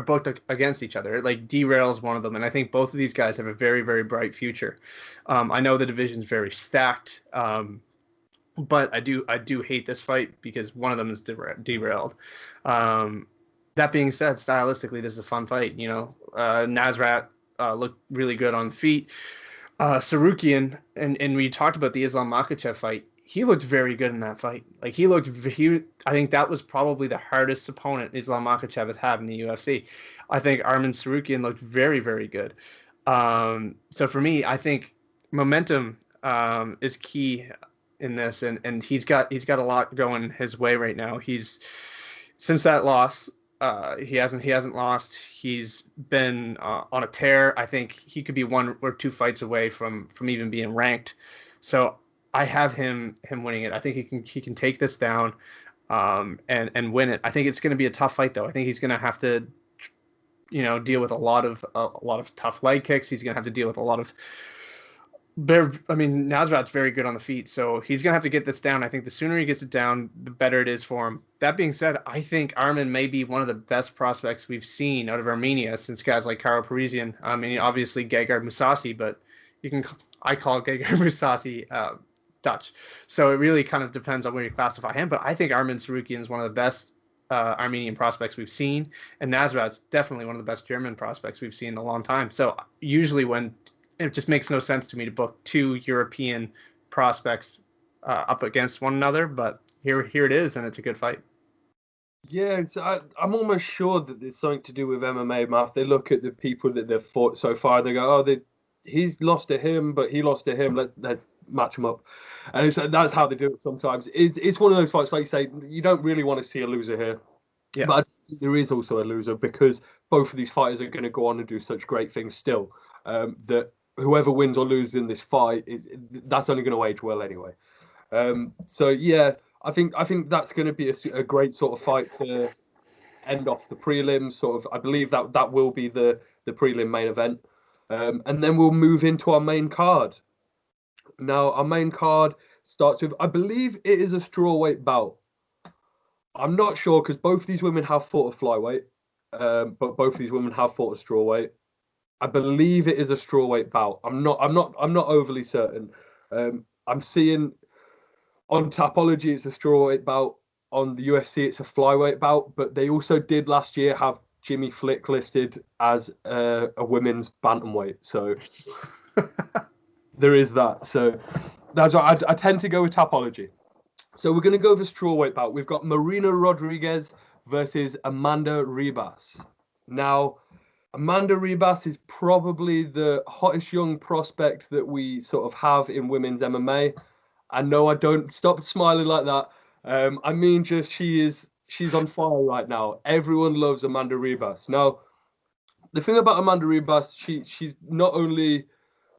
[SPEAKER 2] booked against each other. It like derails one of them, and I think both of these guys have a very, very bright future. I know the division's very stacked. but I do hate this fight because one of them is derailed. That being said, stylistically, this is a fun fight. Nasrat looked really good on the feet. Tsarukyan, and we talked about the Islam Makhachev fight. He looked very good in that fight. Like I think that was probably the hardest opponent Islam Makhachev has had in the UFC. I think Arman Tsarukyan looked very, very good. So for me, I think momentum is key in this, and he's got a lot going his way right now. Since that loss, he hasn't lost. He's been on a tear. I think he could be 1 or 2 fights away from even being ranked. So I have him winning it. I think he can take this down and win it. I think it's going to be a tough fight, though. I think he's going to have to deal with a lot of tough leg kicks. He's going to have to deal with a lot of Nasrat's very good on the feet, so he's going to have to get this down. I think the sooner he gets it down, the better it is for him. That being said, I think Arman may be one of the best prospects we've seen out of Armenia since guys like Karo Parisian. I mean, obviously Gegard Mousasi, but I call Gegard Mousasi Dutch. So it really kind of depends on where you classify him. But I think Arman Tsarukyan is one of the best Armenian prospects we've seen, and Nasrat's definitely one of the best German prospects we've seen in a long time. So usually when it just makes no sense to me to book 2 European prospects up against one another, but here it is, and it's a good fight.
[SPEAKER 1] Yeah, I'm almost sure that there's something to do with MMA, Math. They look at the people that they've fought so far, they go, oh, he's lost to him, but he lost to him. Let's match them up. And that's how they do it sometimes. It's one of those fights, like you say, you don't really want to see a loser here. Yeah. But there is also a loser because both of these fighters are going to go on and do such great things still that whoever wins or loses in this fight that's only going to age well anyway. So yeah, I think that's going to be a great sort of fight to end off the prelims. Sort of, I believe that will be the prelim main event, and then we'll move into our main card. Now our main card starts with, I believe it is a strawweight bout. I'm not sure because both of these women have fought a flyweight, but both of these women have fought a strawweight. I believe it is a strawweight bout. I'm not overly certain. I'm seeing on Tapology it's a strawweight bout. On the UFC it's a flyweight bout. But they also did last year have Jimmy Flick listed as a women's bantamweight. So there is that. So that's why I tend to go with Tapology. So we're going to go with a strawweight bout. We've got Marina Rodriguez versus Amanda Ribas. Now, Amanda Ribas is probably the hottest young prospect that we sort of have in women's MMA. I know I don't stop smiling like that. I mean, just she's on fire right now. Everyone loves Amanda Ribas. Now, the thing about Amanda Ribas, she's not only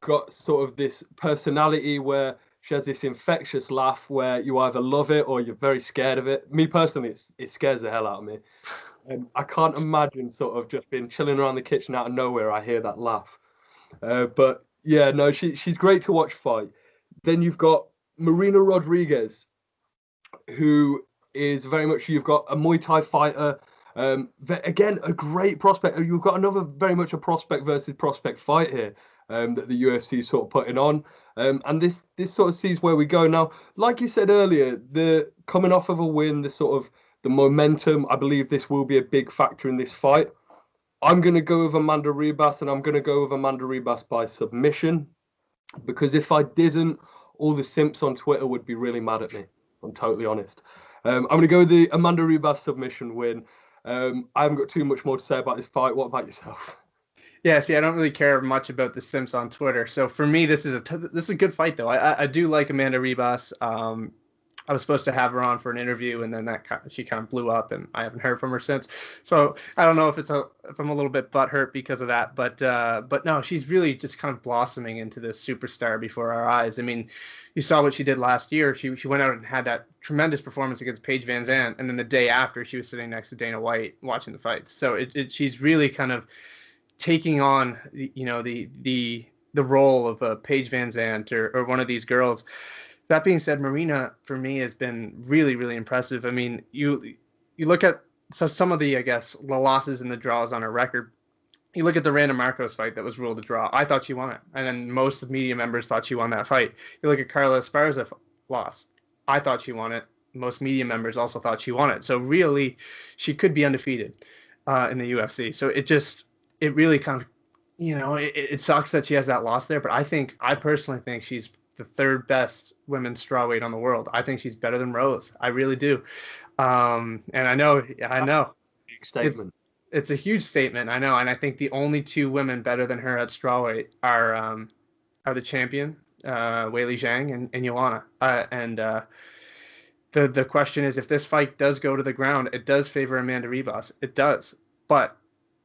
[SPEAKER 1] got sort of this personality where she has this infectious laugh where you either love it or you're very scared of it. Me personally, it scares the hell out of me. I can't imagine sort of just being chilling around the kitchen out of nowhere. I hear that laugh. But yeah, no, she's great to watch fight. Then you've got Marina Rodriguez, who is very much, you've got a Muay Thai fighter. Again, a great prospect. You've got another very much a prospect versus prospect fight here that the UFC is sort of putting on. And this sort of sees where we go. Now, like you said earlier, the coming off of a win, the momentum, I believe this will be a big factor in this fight. I'm going to go with Amanda Ribas, and I'm going to go with Amanda Ribas by submission, because if I didn't, all the simps on Twitter would be really mad at me. I'm totally honest. I'm going to go with the Amanda Ribas submission win. I haven't got too much more to say about this fight. What about yourself?
[SPEAKER 2] Yeah, see, I don't really care much about the simps on Twitter. So for me, this is a good fight, though. I do like Amanda Ribas. I was supposed to have her on for an interview, and then she kind of blew up, and I haven't heard from her since. So I don't know if I'm a little bit butthurt because of that, but no, she's really just kind of blossoming into this superstar before our eyes. I mean, you saw what she did last year. She went out and had that tremendous performance against Paige Van Zandt, and then the day after, she was sitting next to Dana White watching the fights. So she's really kind of taking on the role of a Paige Van Zandt or one of these girls. That being said, Marina, for me, has been really, really impressive. I mean, you look at some of the, I guess, the losses and the draws on her record. You look at the Randa Marcos fight that was ruled a draw. I thought she won it. And then most of media members thought she won that fight. You look at Carla Esparza loss. I thought she won it. Most media members also thought she won it. So really, she could be undefeated in the UFC. So it really kind of, it sucks that she has that loss there. But I personally think she's the third best women's strawweight on the world. I think she's better than Rose. I really do. And I know,
[SPEAKER 1] Big statement.
[SPEAKER 2] It's a huge statement. I know. And I think the only two women better than her at strawweight are the champion, Weili Zhang and Joanna. The question is, if this fight does go to the ground, it does favor Amanda Ribas. It does. But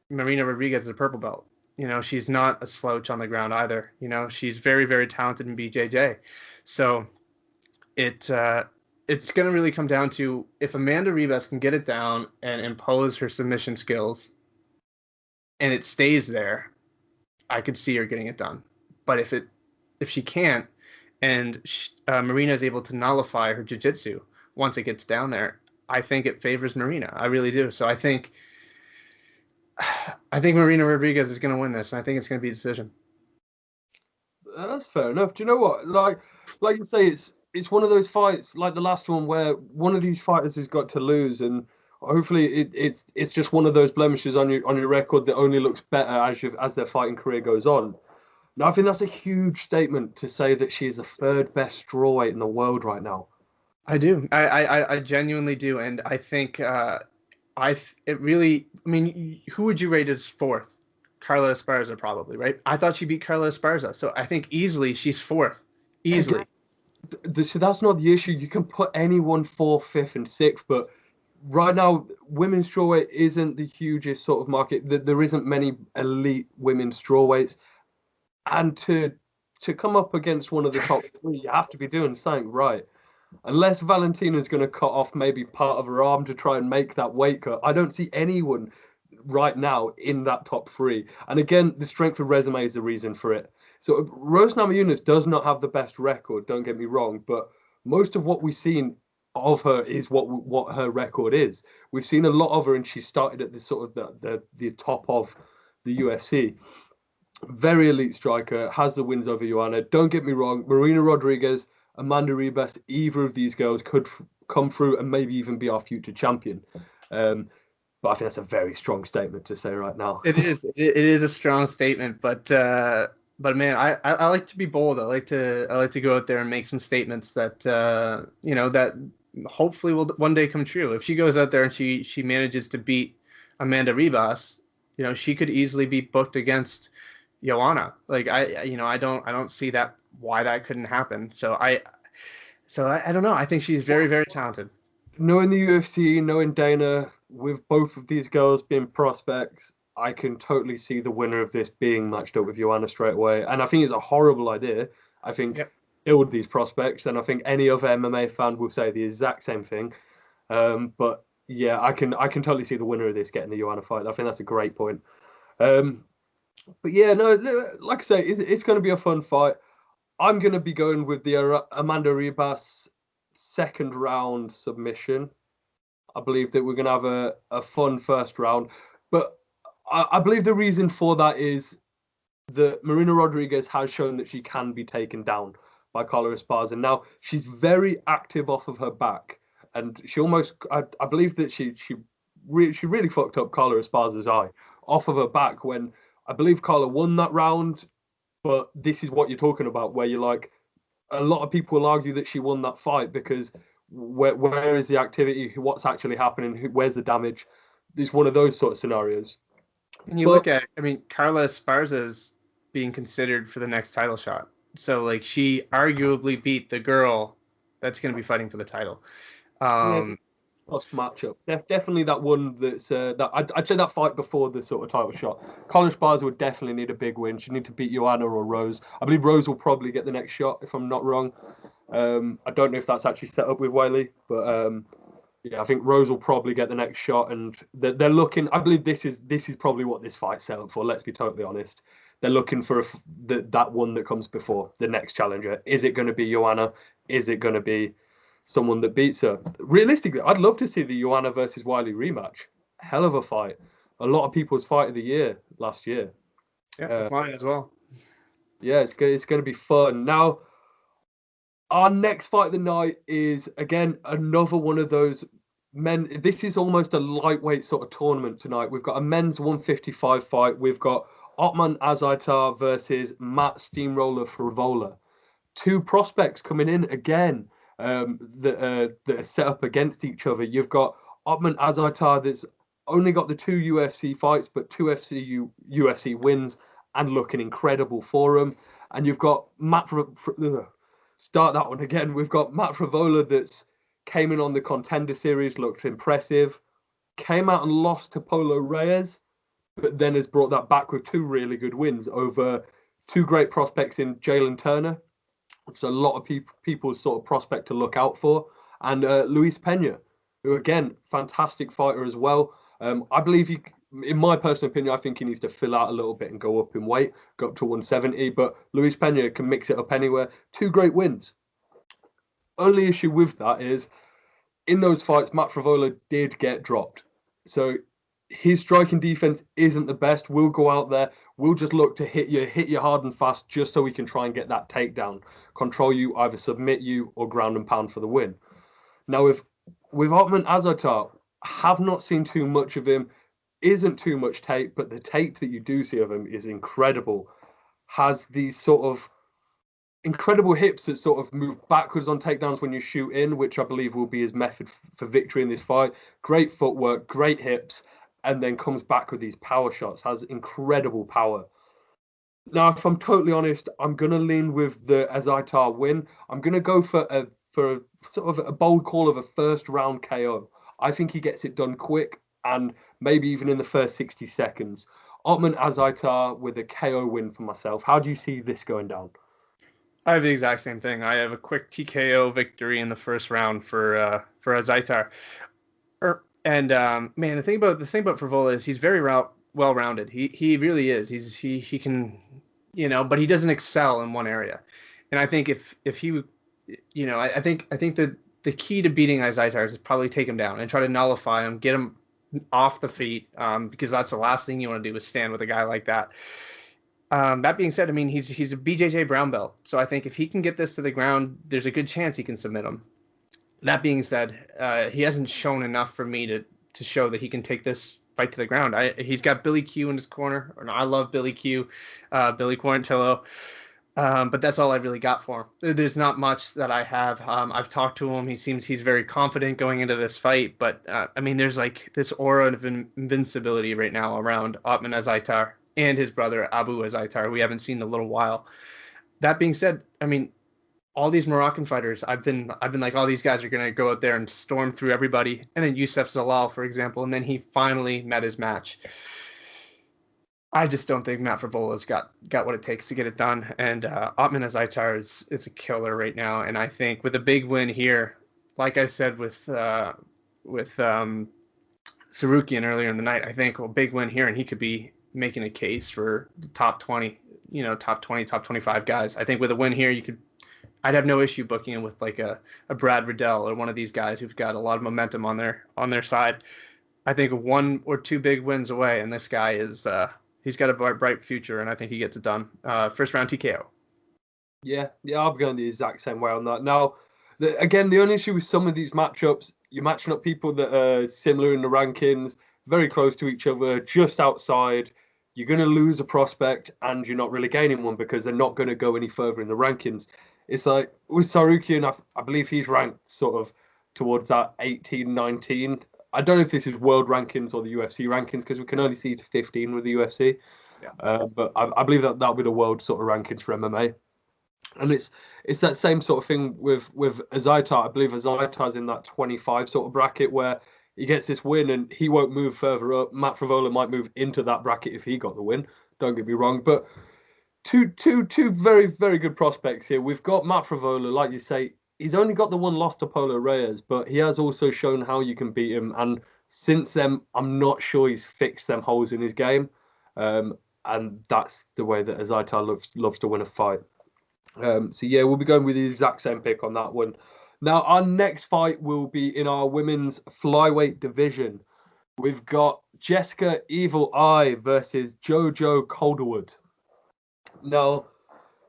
[SPEAKER 2] Marina Rodriguez is a purple belt. She's not a slouch on the ground either. She's very, very talented in BJJ. So it's going to really come down to if Amanda Ribas can get it down and impose her submission skills and it stays there, I could see her getting it done. But if she can't and Marina is able to nullify her jiu-jitsu once it gets down there, I think it favors Marina. I really do. So I think Marina Rodriguez is going to win this, and I think it's going to be a decision.
[SPEAKER 1] That's fair enough. Do you know what? Like you say, it's one of those fights like the last one where one of these fighters has got to lose, and hopefully it's just one of those blemishes on your record that only looks better as their fighting career goes on. Now, I think that's a huge statement to say that she's the third best strawweight in the world right now.
[SPEAKER 2] I do. I genuinely do, and I think who would you rate as fourth? Carla Esparza, probably, right? I thought she beat Carla Esparza, so I think easily she's fourth. Easily.
[SPEAKER 1] So that's not the issue. You can put anyone fourth, fifth, and sixth, but right now, women's strawweight isn't the hugest sort of market. There isn't many elite women's strawweights, and to come up against one of the top three, you have to be doing something right. Unless Valentina's going to cut off maybe part of her arm to try and make that weight cut, I don't see anyone right now in that top three. And again, the strength of resume is the reason for it. So Rose Namajunas does not have the best record, don't get me wrong, but most of what we've seen of her is what her record is. We've seen a lot of her, and she started at the sort of the top of the UFC. Very elite striker, has the wins over Joanna. Don't get me wrong, Marina Rodriguez, Amanda Ribas, either of these girls could come through and maybe even be our future champion. But I think that's a very strong statement to say right now.
[SPEAKER 2] It is. It is a strong statement, but man, I like to be bold. I like to go out there and make some statements that that hopefully will one day come true. If she goes out there and she manages to beat Amanda Ribas, she could easily be booked against Joanna. Like I don't see that why that couldn't happen. So I don't know. I think she's very, very talented.
[SPEAKER 1] Knowing the UFC, knowing Dana, with both of these girls being prospects, I can totally see the winner of this being matched up with Joanna straight away. And I think it's a horrible idea. I think ill these prospects, and I think any other MMA fan will say the exact same thing. But yeah, I can totally see the winner of this getting the Joanna fight. I think that's a great point. But yeah, no, like I say, it's going to be a fun fight. I'm going to be going with the Amanda Ribas second round submission. I believe that we're going to have a fun first round. But I believe the reason for that is that Marina Rodriguez has shown that she can be taken down by Carla Esparza. Now, she's very active off of her back. And she almost, I believe that she really fucked up Carla Esparza's eye off of her back when I believe Carla won that round. But this is what you're talking about, where you're like, a lot of people will argue that she won that fight because where is the activity? What's actually happening? Where's the damage? It's one of those sort of scenarios.
[SPEAKER 2] And you look at, Carla Esparza is being considered for the next title shot. So, like, she arguably beat the girl that's going to be fighting for the title.
[SPEAKER 1] Tough matchup. Definitely that one that's I'd say that fight before the sort of title shot. Carla Esparza would definitely need a big win. She'd need to beat Joanna or Rose. I believe Rose will probably get the next shot if I'm not wrong. I don't know if that's actually set up with Weili, but yeah, I think Rose will probably get the next shot, and they're looking. I believe this is probably what this fight's set up for. Let's be totally honest. They're looking for that one that comes before the next challenger. Is it going to be Joanna? Is it going to be someone that beats her? Realistically, I'd love to see the Joanna versus Weili rematch. Hell of a fight. A lot of people's fight of the year last year.
[SPEAKER 2] Yeah, mine as well.
[SPEAKER 1] Yeah, it's going to be fun. Now, Our next fight of the night is, again, another one of those men. This is almost a lightweight sort of tournament tonight. We've got a men's 155 fight. We've got Ottman Azaitar versus Matt Steamroller Frevola. Two prospects coming in again that are set up against each other. You've got Ottman Azaitar that's only got the 2 UFC fights, but 2 UFC wins and looking incredible for him. And you've got start that one again. We've got Matt Frevola that's came in on the Contender Series, looked impressive, came out and lost to Polo Reyes, but then has brought that back with 2 really good wins over 2 great prospects in Jalen Turner, which is a lot of people's sort of prospect to look out for, and Luis Pena, who, again, fantastic fighter as well. I believe in my personal opinion, I think he needs to fill out a little bit and go up in weight, go up to 170. But Luis Pena can mix it up anywhere. 2 great wins. Only issue with that is, in those fights, Matt Frevola did get dropped. So his striking defense isn't the best. We'll go out there. We'll just look to hit you hard and fast, just so we can try and get that takedown, control you, either submit you or ground and pound for the win. Now, with Ottman Azaitar, have not seen too much of him. Isn't too much tape, but the tape that you do see of him is incredible. Has these sort of incredible hips that sort of move backwards on takedowns when you shoot in, which I believe will be his method for victory in this fight. Great footwork, great hips, and then comes back with these power shots. Has incredible power. Now, if I'm totally honest, I'm going to lean with the Azaitar win. I'm going to go for a sort of a bold call of a first round KO. I think he gets it done quick and maybe even in the first 60 seconds. Ottman Azaitar with a KO win for myself. How do you see this going down?
[SPEAKER 2] I have the exact same thing. I have a quick TKO victory in the first round for Azaitar. Man, the thing about Frevola is he's very well-rounded. He really is. He can, but he doesn't excel in one area. And I think if he, I think that the key to beating Azaitar is probably take him down and try to nullify him, get him off the feet, because that's the last thing you want to do is stand with a guy like that. That being said, I mean, he's a BJJ brown belt. So I think if he can get this to the ground, there's a good chance he can submit him. That being said, he hasn't shown enough for me to show that he can take this fight to the ground. He's got Billy Q in his corner. I love Billy Q, Billy Quarantillo. But that's all I really got for him. There's not much that I have. I've talked to him. He seems he's very confident going into this fight. But, I mean, there's like this aura of invincibility right now around Ottman Azaitar and his brother Abu Azaitar, we haven't seen in a little while. That being said, I mean, all these Moroccan fighters, I've been like, all these guys are going to go out there and storm through everybody. And then Youssef Zalal, for example, and then he finally met his match. I just don't think Matt Frevola's got what it takes to get it done. And Ottman Azaitar is a killer right now. And I think with a big win here, like I said with Tsarukyan earlier in the night, I think a big win here, and he could be making a case for the top 20, top 20, top 25 guys. I think with a win here, I'd have no issue booking him with like a Brad Riddell or one of these guys who've got a lot of momentum on their side. I think 1 or 2 big wins away, and this guy is he's got a bright future, and I think he gets it done. First round TKO.
[SPEAKER 1] Yeah, I'll be going the exact same way on that. Now, the only issue with some of these matchups, you're matching up people that are similar in the rankings, very close to each other, just outside. You're going to lose a prospect, and you're not really gaining one because they're not going to go any further in the rankings. It's like with Tsarukyan, I believe he's ranked sort of towards that 18, 19. I don't know if this is world rankings or the UFC rankings because we can only see to 15 with the UFC. Yeah. But I believe that'll be the world sort of rankings for MMA. And it's that same sort of thing with Azaitar. I believe Azaitar's in that 25 sort of bracket where he gets this win and he won't move further up. Matt Frevola might move into that bracket if he got the win. Don't get me wrong. But two very, very good prospects here. We've got Matt Frevola, like you say. He's only got the one loss to Polo Reyes, but he has also shown how you can beat him. And since then, I'm not sure he's fixed them holes in his game. And that's the way that Azaitar loves to win a fight. So, yeah, we'll be going with the exact same pick on that one. Now, our next fight will be in our women's flyweight division. We've got Jessica Evil Eye versus Jojo Calderwood. Now,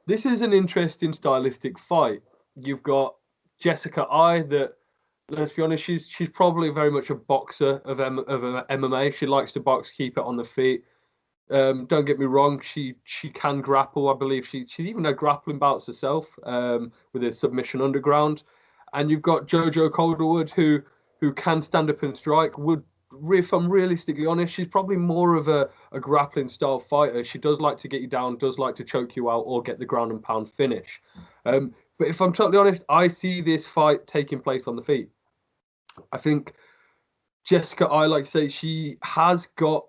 [SPEAKER 1] this is an interesting stylistic fight. You've got Jessica I. That, let's be honest, she's probably very much a boxer of MMA. She likes to box, keep it on the feet. Don't get me wrong, she can grapple. I believe she's even had grappling bouts herself with a submission underground. And you've got Jojo Calderwood, who can stand up and strike. If I'm realistically honest, she's probably more of a grappling style fighter. She does like to get you down, does like to choke you out, or get the ground and pound finish. But if I'm totally honest, I see this fight taking place on the feet. I think Jessica I, like I say, she has got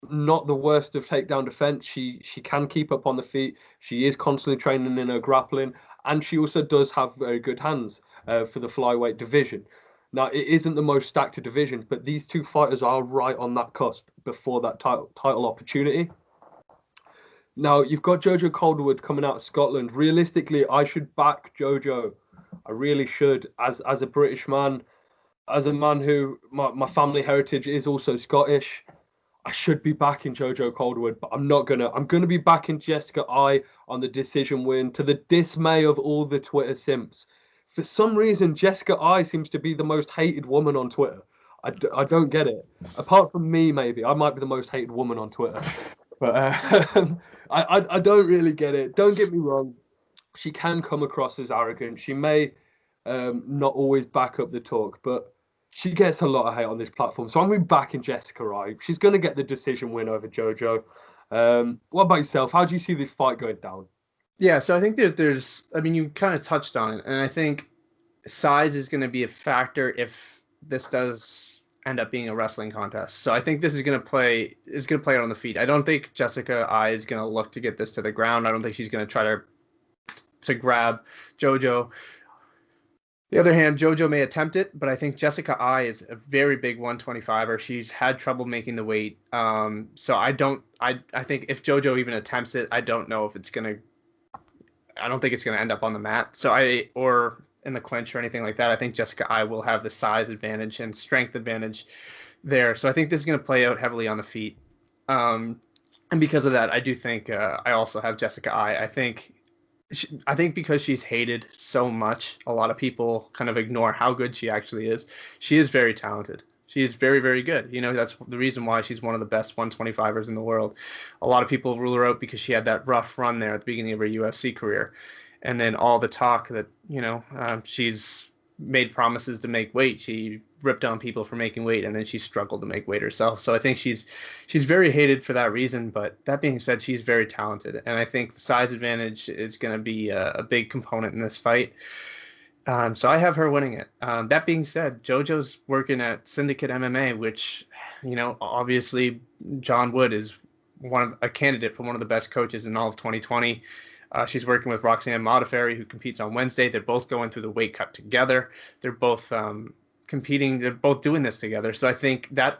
[SPEAKER 1] not the worst of takedown defense. She can keep up on the feet. She is constantly training in her grappling, and she also does have very good hands for the flyweight division. Now, it isn't the most stacked of divisions, but these two fighters are right on that cusp before that title opportunity. Now, you've got Jojo Calderwood coming out of Scotland. Realistically, I should back Jojo. I really should. As a British man, as a man who, my family heritage is also Scottish, I should be backing Jojo Calderwood, but I'm not gonna. I'm gonna be backing Jessica I on the decision win, to the dismay of all the Twitter simps. For some reason, Jessica I seems to be the most hated woman on Twitter. I don't get it. Apart from me, maybe. I might be the most hated woman on Twitter. But I don't really get it. Don't get me wrong. She can come across as arrogant. She may not always back up the talk, but she gets a lot of hate on this platform. So I'm going to be backing Jessica I. She's going to get the decision win over Jojo. What about yourself? How do you see this fight going down?
[SPEAKER 2] Yeah, so I think there's I mean, you kind of touched on it, and I think size is going to be a factor if this does end up being a wrestling contest. So I think this is going to play out on the feet. I don't think Jessica I is going to look to get this to the ground. I don't think she's going to try to grab Jojo. The other hand, Jojo may attempt it, but I think Jessica I is a very big 125er. She's had trouble making the weight. So I think if Jojo even attempts it, I don't think it's going to end up on the mat. Or in the clinch or anything like that. I think Jessica I will have the size advantage and strength advantage there. So I think this is going to play out heavily on the feet. And because of that, I do think I also have Jessica I. I think because she's hated so much, a lot of people kind of ignore how good she actually is. She is very talented. She is very, very good. That's the reason why she's one of the best 125ers in the world. A lot of people rule her out because she had that rough run there at the beginning of her UFC career. And then all the talk that, she's made promises to make weight. She ripped on people for making weight, and then she struggled to make weight herself. So I think she's very hated for that reason. But that being said, she's very talented. And I think the size advantage is going to be a big component in this fight. So I have her winning it. That being said, Jojo's working at Syndicate MMA, which, obviously John Wood is a candidate for one of the best coaches in all of 2020. She's working with Roxanne Modafferi, who competes on Wednesday. They're both going through the weight cut together. They're both competing. They're both doing this together. So I think that,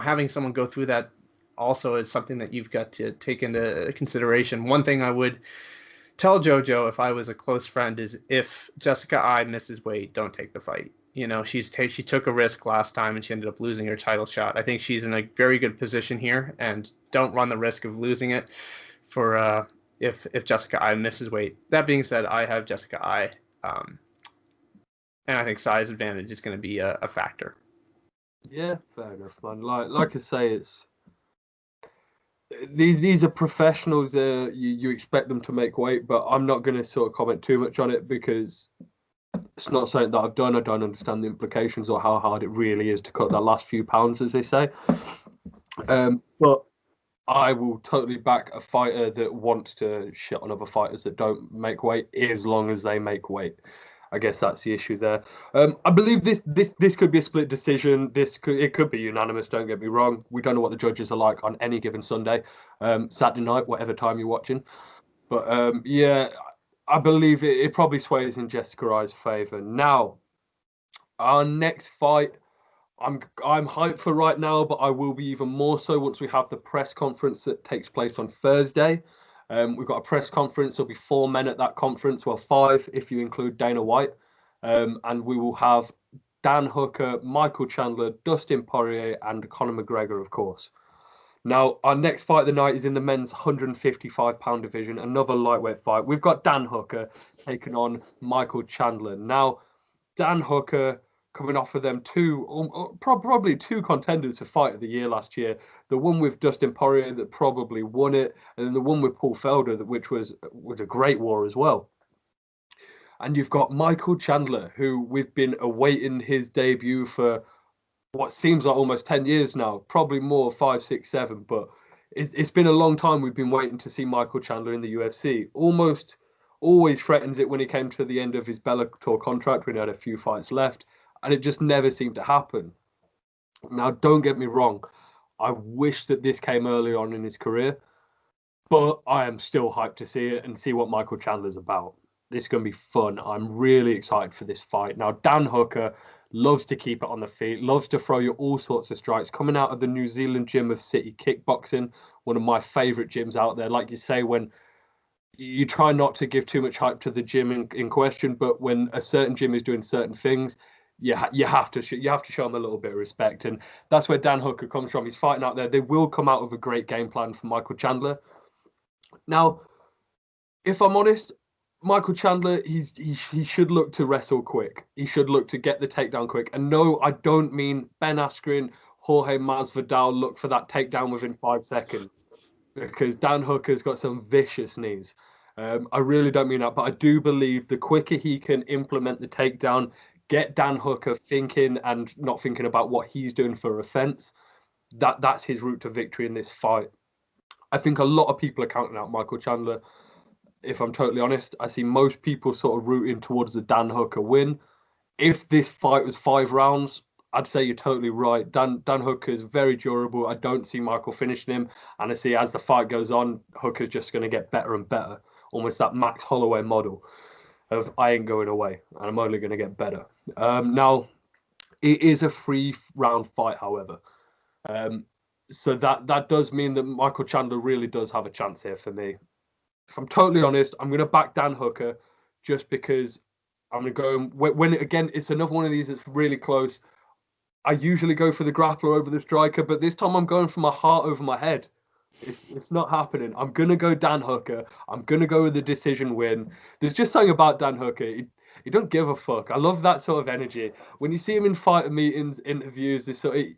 [SPEAKER 2] having someone go through that also is something that you've got to take into consideration. One thing I would tell Jojo if I was a close friend is if Jessica I misses weight, don't take the fight. She took a risk last time and she ended up losing her title shot. I think she's in a very good position here, and don't run the risk of losing it for if Jessica I misses weight. That being said, I have Jessica I, and I think size advantage is going to be a factor.
[SPEAKER 1] Yeah, fair enough, man. Like I say, these are professionals. You expect them to make weight, but I'm not going to sort of comment too much on it because it's not something that I've done. I don't understand the implications or how hard it really is to cut that last few pounds, as they say. But I will totally back a fighter that wants to shit on other fighters that don't make weight, as long as they make weight. I guess that's the issue there. I believe this could be a split decision. It could be unanimous. Don't get me wrong. We don't know what the judges are like on any given Sunday, Saturday night, whatever time you're watching. But yeah, I believe it probably sways in Jessica I's favour. Now, our next fight, I'm hyped for right now, but I will be even more so once we have the press conference that takes place on Thursday. We've got a press conference. There'll be 4 men at that conference. Well, 5 if you include Dana White. And we will have Dan Hooker, Michael Chandler, Dustin Poirier, and Conor McGregor, of course. Now, our next fight of the night is in the men's 155-pound division, another lightweight fight. We've got Dan Hooker taking on Michael Chandler. Now, Dan Hooker coming off of them probably two contenders to fight of the year last year. The one with Dustin Poirier that probably won it, and then the one with Paul Felder, which was a great war as well. And you've got Michael Chandler, who we've been awaiting his debut for what seems like almost 10 years now, probably more, 5, 6, 7, but it's been a long time we've been waiting to see Michael Chandler in the UFC. Almost always threatens it when he came to the end of his Bellator contract, when he had a few fights left, and it just never seemed to happen. Now, don't get me wrong, I wish that this came early on in his career, but I am still hyped to see it and see what Michael Chandler's about. This is going to be fun. I'm really excited for this fight. Now, Dan Hooker loves to keep it on the feet, loves to throw you all sorts of strikes. Coming out of the New Zealand gym of City Kickboxing, one of my favourite gyms out there. Like you say, when you try not to give too much hype to the gym in question, but when a certain gym is doing certain things, you have to show them a little bit of respect. And that's where Dan Hooker comes from. He's fighting out there. They will come out with a great game plan for Michael Chandler. Now, if I'm honest, Michael Chandler, he should look to wrestle quick. He should look to get the takedown quick. And no, I don't mean Ben Askren, Jorge Masvidal look for that takedown within 5 seconds, because Dan Hooker's got some vicious knees. I really don't mean that, but I do believe the quicker he can implement the takedown, get Dan Hooker thinking and not thinking about what he's doing for offense, that's his route to victory in this fight. I think a lot of people are counting out Michael Chandler. If I'm totally honest, I see most people sort of rooting towards the Dan Hooker win. If this fight was 5 rounds, I'd say you're totally right. Dan Hooker is very durable. I don't see Michael finishing him. And I see as the fight goes on, Hooker's just going to get better and better. Almost that Max Holloway model of I ain't going away and I'm only going to get better. Now, it is a 3-round fight, however. So that does mean that Michael Chandler really does have a chance here for me. If I'm totally honest, I'm going to back Dan Hooker just because I'm going to go. When again, it's another one of these that's really close. I usually go for the grappler over the striker, but this time I'm going for my heart over my head. It's not happening. I'm going to go Dan Hooker. I'm going to go with the decision win. There's just something about Dan Hooker. He don't give a fuck. I love that sort of energy. When you see him in fighter meetings, interviews,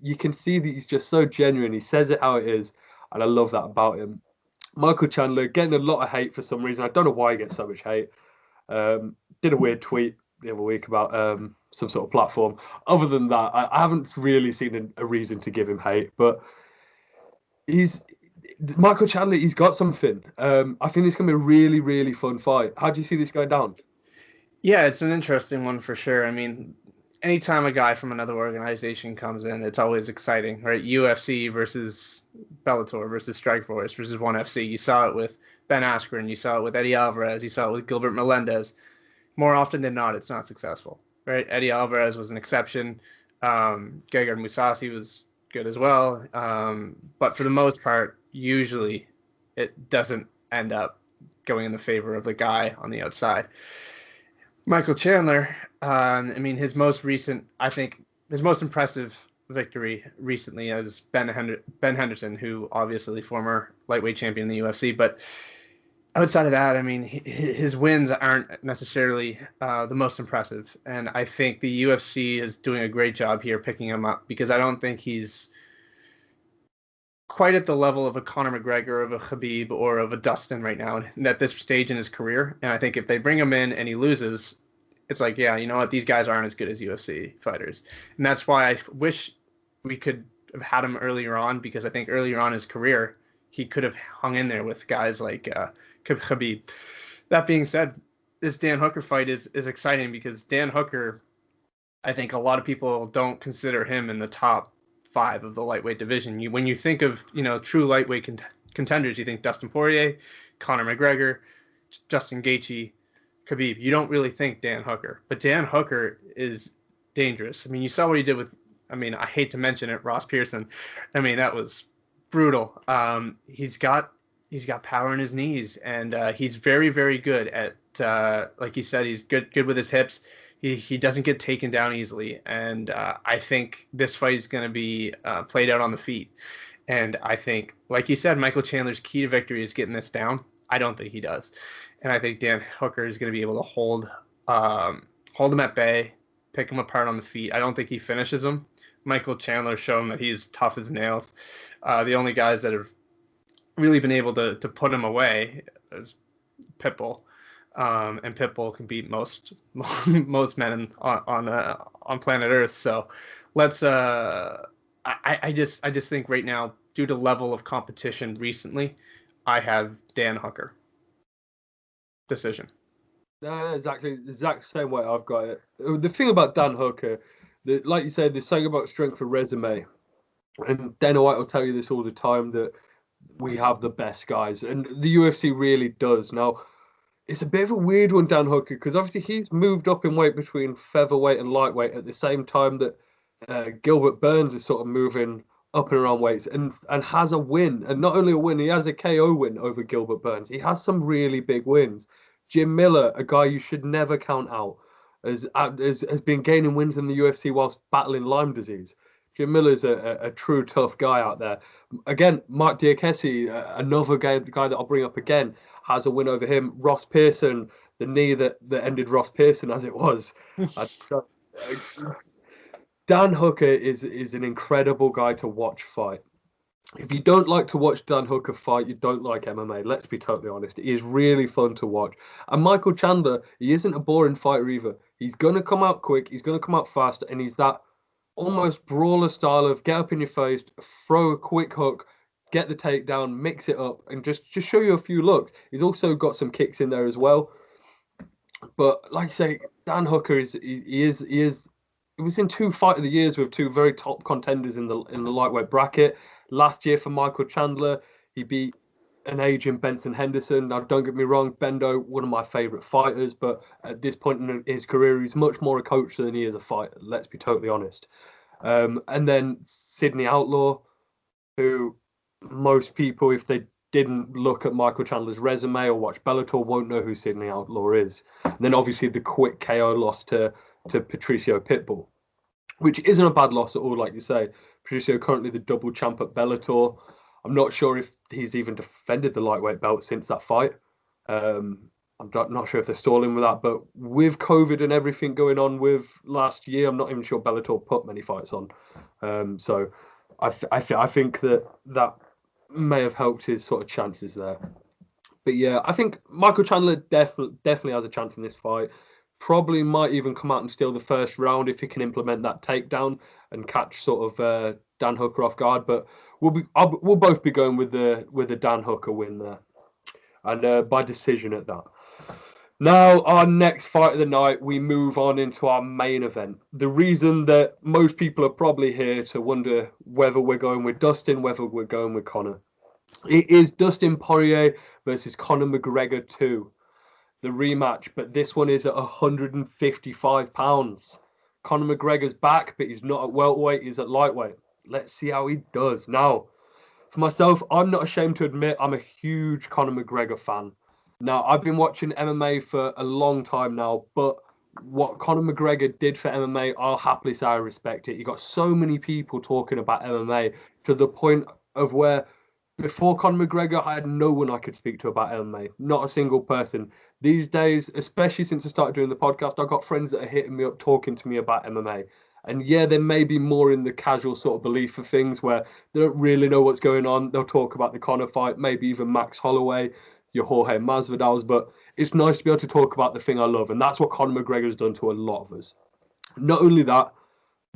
[SPEAKER 1] you can see that he's just so genuine. He says it how it is, and I love that about him. Michael Chandler getting a lot of hate for some reason. I don't know why he gets so much hate. Did a weird tweet the other week about some sort of platform. Other than that, I haven't really seen a reason to give him hate. But Michael Chandler, he's got something. I think it's going to be a really, really fun fight. How do you see this going down?
[SPEAKER 2] Yeah, it's an interesting one for sure. I mean, anytime a guy from another organization comes in, it's always exciting, right? UFC versus Bellator versus Strikeforce versus ONE FC. You saw it with Ben Askren. You saw it with Eddie Alvarez. You saw it with Gilbert Melendez. More often than not, it's not successful, right? Eddie Alvarez was an exception. Gegard Mousasi was good as well. But for the most part, usually it doesn't end up going in the favor of the guy on the outside. Michael Chandler, I mean, his most impressive victory recently is Ben Henderson, who obviously former lightweight champion in the UFC. But outside of that, I mean, his wins aren't necessarily the most impressive. And I think the UFC is doing a great job here picking him up, because I don't think he's quite at the level of a Conor McGregor, of a Khabib, or of a Dustin right now at this stage in his career. And I think if they bring him in and he loses, it's like, yeah, you know what? These guys aren't as good as UFC fighters. And that's why I wish we could have had him earlier on, because I think earlier on in his career, he could have hung in there with guys like Khabib. That being said, this Dan Hooker fight is exciting, because Dan Hooker, I think a lot of people don't consider him in the top 5 of the lightweight division. When you think of, true lightweight contenders, you think Dustin Poirier, Conor McGregor, Justin Gaethje, Khabib. You don't really think Dan Hooker, but Dan Hooker is dangerous. I mean, you saw what he did with, I hate to mention it, Ross Pearson. I mean, that was brutal. He's got power in his knees, and he's very, very good at, like you said, he's good with his hips. He doesn't get taken down easily, and I think this fight is going to be played out on the feet. And I think, like you said, Michael Chandler's key to victory is getting this down. I don't think he does. And I think Dan Hooker is going to be able to hold him at bay, pick him apart on the feet. I don't think he finishes him. Michael Chandler showed him that he's tough as nails. The only guys that have really been able to put him away is Pitbull. And Pitbull can beat most men on planet Earth. So let's. I just think right now, due to level of competition recently, I have Dan Hooker. Decision.
[SPEAKER 1] Exactly the exact same way I've got it. The thing about Dan Hooker, like you said, there's something about strength of resume, and Dana White will tell you this all the time, that we have the best guys, and the UFC really does. Now, it's a bit of a weird one, Dan Hooker, because obviously he's moved up in weight between featherweight and lightweight at the same time that Gilbert Burns is sort of moving up and around weights and has a win. And not only a win, he has a KO win over Gilbert Burns. He has some really big wins. Jim Miller, a guy you should never count out, has been gaining wins in the UFC whilst battling Lyme disease. Jim Miller's a true tough guy out there. Again, Mark Diakese, another guy that I'll bring up again, has a win over him. Ross Pearson, the knee that ended Ross Pearson as it was. Dan Hooker is an incredible guy to watch fight. If you don't like to watch Dan Hooker fight, you don't like MMA. Let's be totally honest. He is really fun to watch. And Michael Chandler, he isn't a boring fighter either. He's going to come out quick. He's going to come out fast. And he's that almost brawler style of get up in your face, throw a quick hook, get the takedown, mix it up, and just show you a few looks. He's also got some kicks in there as well. But like I say, Dan Hooker he was in 2 fight of the years with 2 very top contenders in the lightweight bracket. Last year for Michael Chandler, he beat an aging Benson Henderson. Now, don't get me wrong, Bendo, one of my favourite fighters, but at this point in his career, he's much more a coach than he is a fighter. Let's be totally honest. And then Sidney Outlaw, who most people, if they didn't look at Michael Chandler's resume or watch Bellator, won't know who Sidney Outlaw is. And then obviously the quick KO loss to Patricio Pitbull, which isn't a bad loss at all, like you say. Patricio currently the double champ at Bellator. I'm not sure if he's even defended the lightweight belt since that fight. I'm not sure if they're stalling with that, but with COVID and everything going on with last year, I'm not even sure Bellator put many fights on. So I think that may have helped his sort of chances there. But yeah, I think Michael Chandler definitely has a chance in this fight. Probably might even come out and steal the first round if he can implement that takedown and catch sort of Dan Hooker off guard. But we'll both be going with the Dan Hooker win there, and by decision at that. Now, our next fight of the night, we move on into our main event. The reason that most people are probably here to wonder whether we're going with Dustin, whether we're going with Conor. It is Dustin Poirier versus Conor McGregor 2. The rematch, but this one is at 155 pounds. Conor McGregor's back, but he's not at welterweight, he's at lightweight. Let's see how he does. Now, for myself, I'm not ashamed to admit I'm a huge Conor McGregor fan. Now, I've been watching MMA for a long time now, but what Conor McGregor did for MMA, I'll happily say I respect it. You got so many people talking about MMA to the point of where before Conor McGregor, I had no one I could speak to about MMA. Not a single person. These days, especially since I started doing the podcast, I've got friends that are hitting me up, talking to me about MMA. And yeah, there may be more in the casual sort of belief of things where they don't really know what's going on. They'll talk about the Conor fight, maybe even Max Holloway, your Jorge Masvidal's, but it's nice to be able to talk about the thing I love. And that's what Conor McGregor has done to a lot of us. Not only that,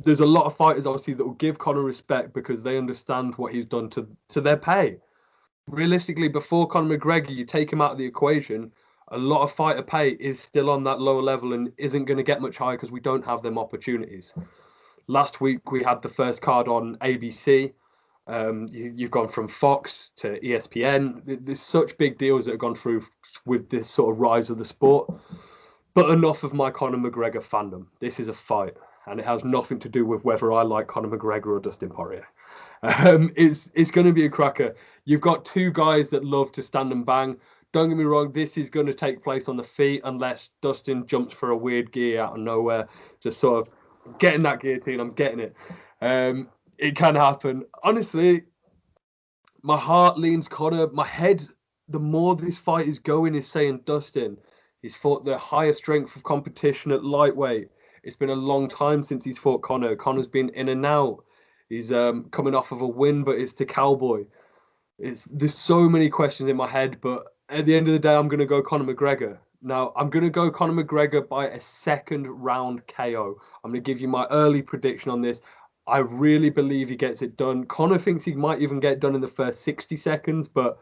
[SPEAKER 1] there's a lot of fighters, obviously, that will give Conor respect because they understand what he's done to their pay. Realistically, before Conor McGregor, you take him out of the equation, a lot of fighter pay is still on that lower level and isn't going to get much higher because we don't have them opportunities. Last week, we had the first card on ABC. You've gone from Fox to ESPN. There's such big deals that have gone through with this sort of rise of the sport. But enough of my Conor McGregor fandom. This is a fight, and it has nothing to do with whether I like Conor McGregor or Dustin Poirier. It's going to be a cracker. You've got 2 guys that love to stand and bang. Don't get me wrong, this is going to take place on the feet unless Dustin jumps for a weird gear out of nowhere. Just sort of getting that guillotine, I'm getting it. It can happen. Honestly, my heart leans Conor. My head, the more this fight is going, is saying Dustin. He's fought the higher strength of competition at lightweight. It's been a long time since he's fought Conor. Conor's been in and out. He's coming off of a win, but it's to Cowboy. There's so many questions in my head, but at the end of the day, I'm going to go Conor McGregor. Now, I'm going to go Conor McGregor by a second round KO. I'm going to give you my early prediction on this. I really believe he gets it done. Conor thinks he might even get it done in the first 60 seconds, but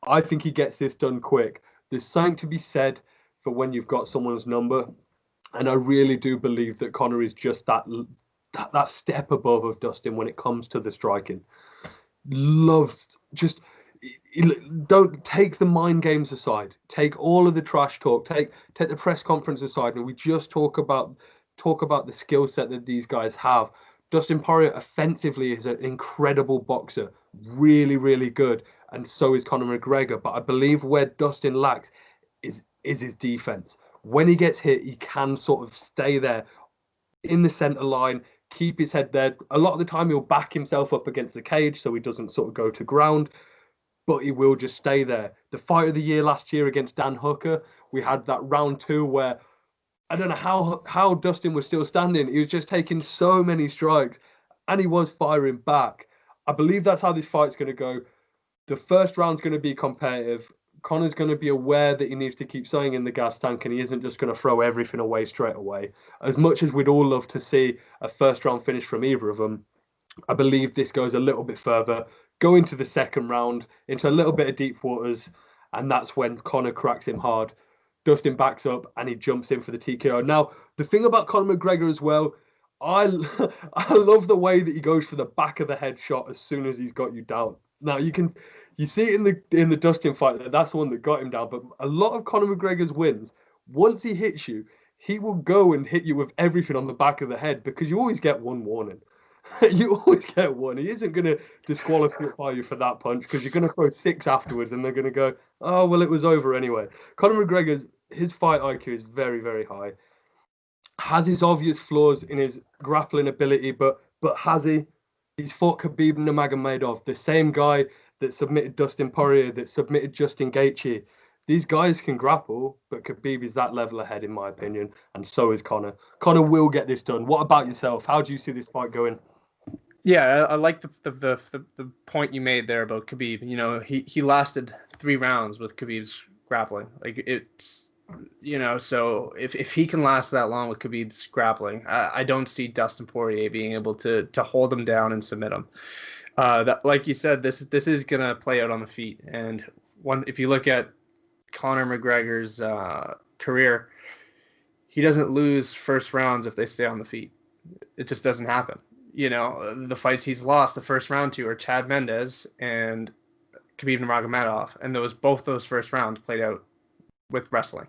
[SPEAKER 1] I think he gets this done quick. There's something to be said for when you've got someone's number. And I really do believe that Conor is just that step above of Dustin when it comes to the striking. Don't take the mind games aside. Take all of the trash talk. Take the press conference aside, and we just talk about the skill set that these guys have. Dustin Poirier offensively is an incredible boxer, really, really good, and so is Conor McGregor. But I believe where Dustin lacks is his defense. When he gets hit, he can sort of stay there in the center line, keep his head there. A lot of the time, he'll back himself up against the cage so he doesn't sort of go to ground, but he will just stay there. The fight of the year last year against Dan Hooker, we had that round 2 where I don't know how Dustin was still standing. He was just taking so many strikes, and he was firing back. I believe that's how this fight's going to go. The first round's going to be competitive. Conor's going to be aware that he needs to keep something in the gas tank, and he isn't just going to throw everything away straight away. As much as we'd all love to see a first round finish from either of them, I believe this goes a little bit further, go into the second round, into a little bit of deep waters, and that's when Conor cracks him hard. Dustin backs up and he jumps in for the TKO. Now, the thing about Conor McGregor as well, I love the way that he goes for the back of the head shot as soon as he's got you down. Now, you see it in the Dustin fight, that's the one that got him down. But a lot of Conor McGregor's wins, once he hits you, he will go and hit you with everything on the back of the head because you always get one warning. You always get one. He isn't going to disqualify you for that punch because you're going to throw 6 afterwards and they're going to go, oh, well, it was over anyway. Conor McGregor's, his fight IQ is very, very high. Has his obvious flaws in his grappling ability, but has he? He's fought Khabib Nurmagomedov, the same guy that submitted Dustin Poirier, that submitted Justin Gaethje. These guys can grapple, but Khabib is that level ahead, in my opinion, and so is Conor. Conor will get this done. What about yourself? How do you see this fight going?
[SPEAKER 2] Yeah, I like the point you made there about Khabib. You know, he lasted 3 rounds with Khabib's grappling. Like it's, you know, so if he can last that long with Khabib's grappling, I don't see Dustin Poirier being able to hold him down and submit him. That, like you said, this is gonna play out on the feet. And if you look at Conor McGregor's career, he doesn't lose first rounds if they stay on the feet. It just doesn't happen. You know, the fights he's lost the first round to are Chad Mendes and Khabib Nurmagomedov, and both those first rounds played out with wrestling.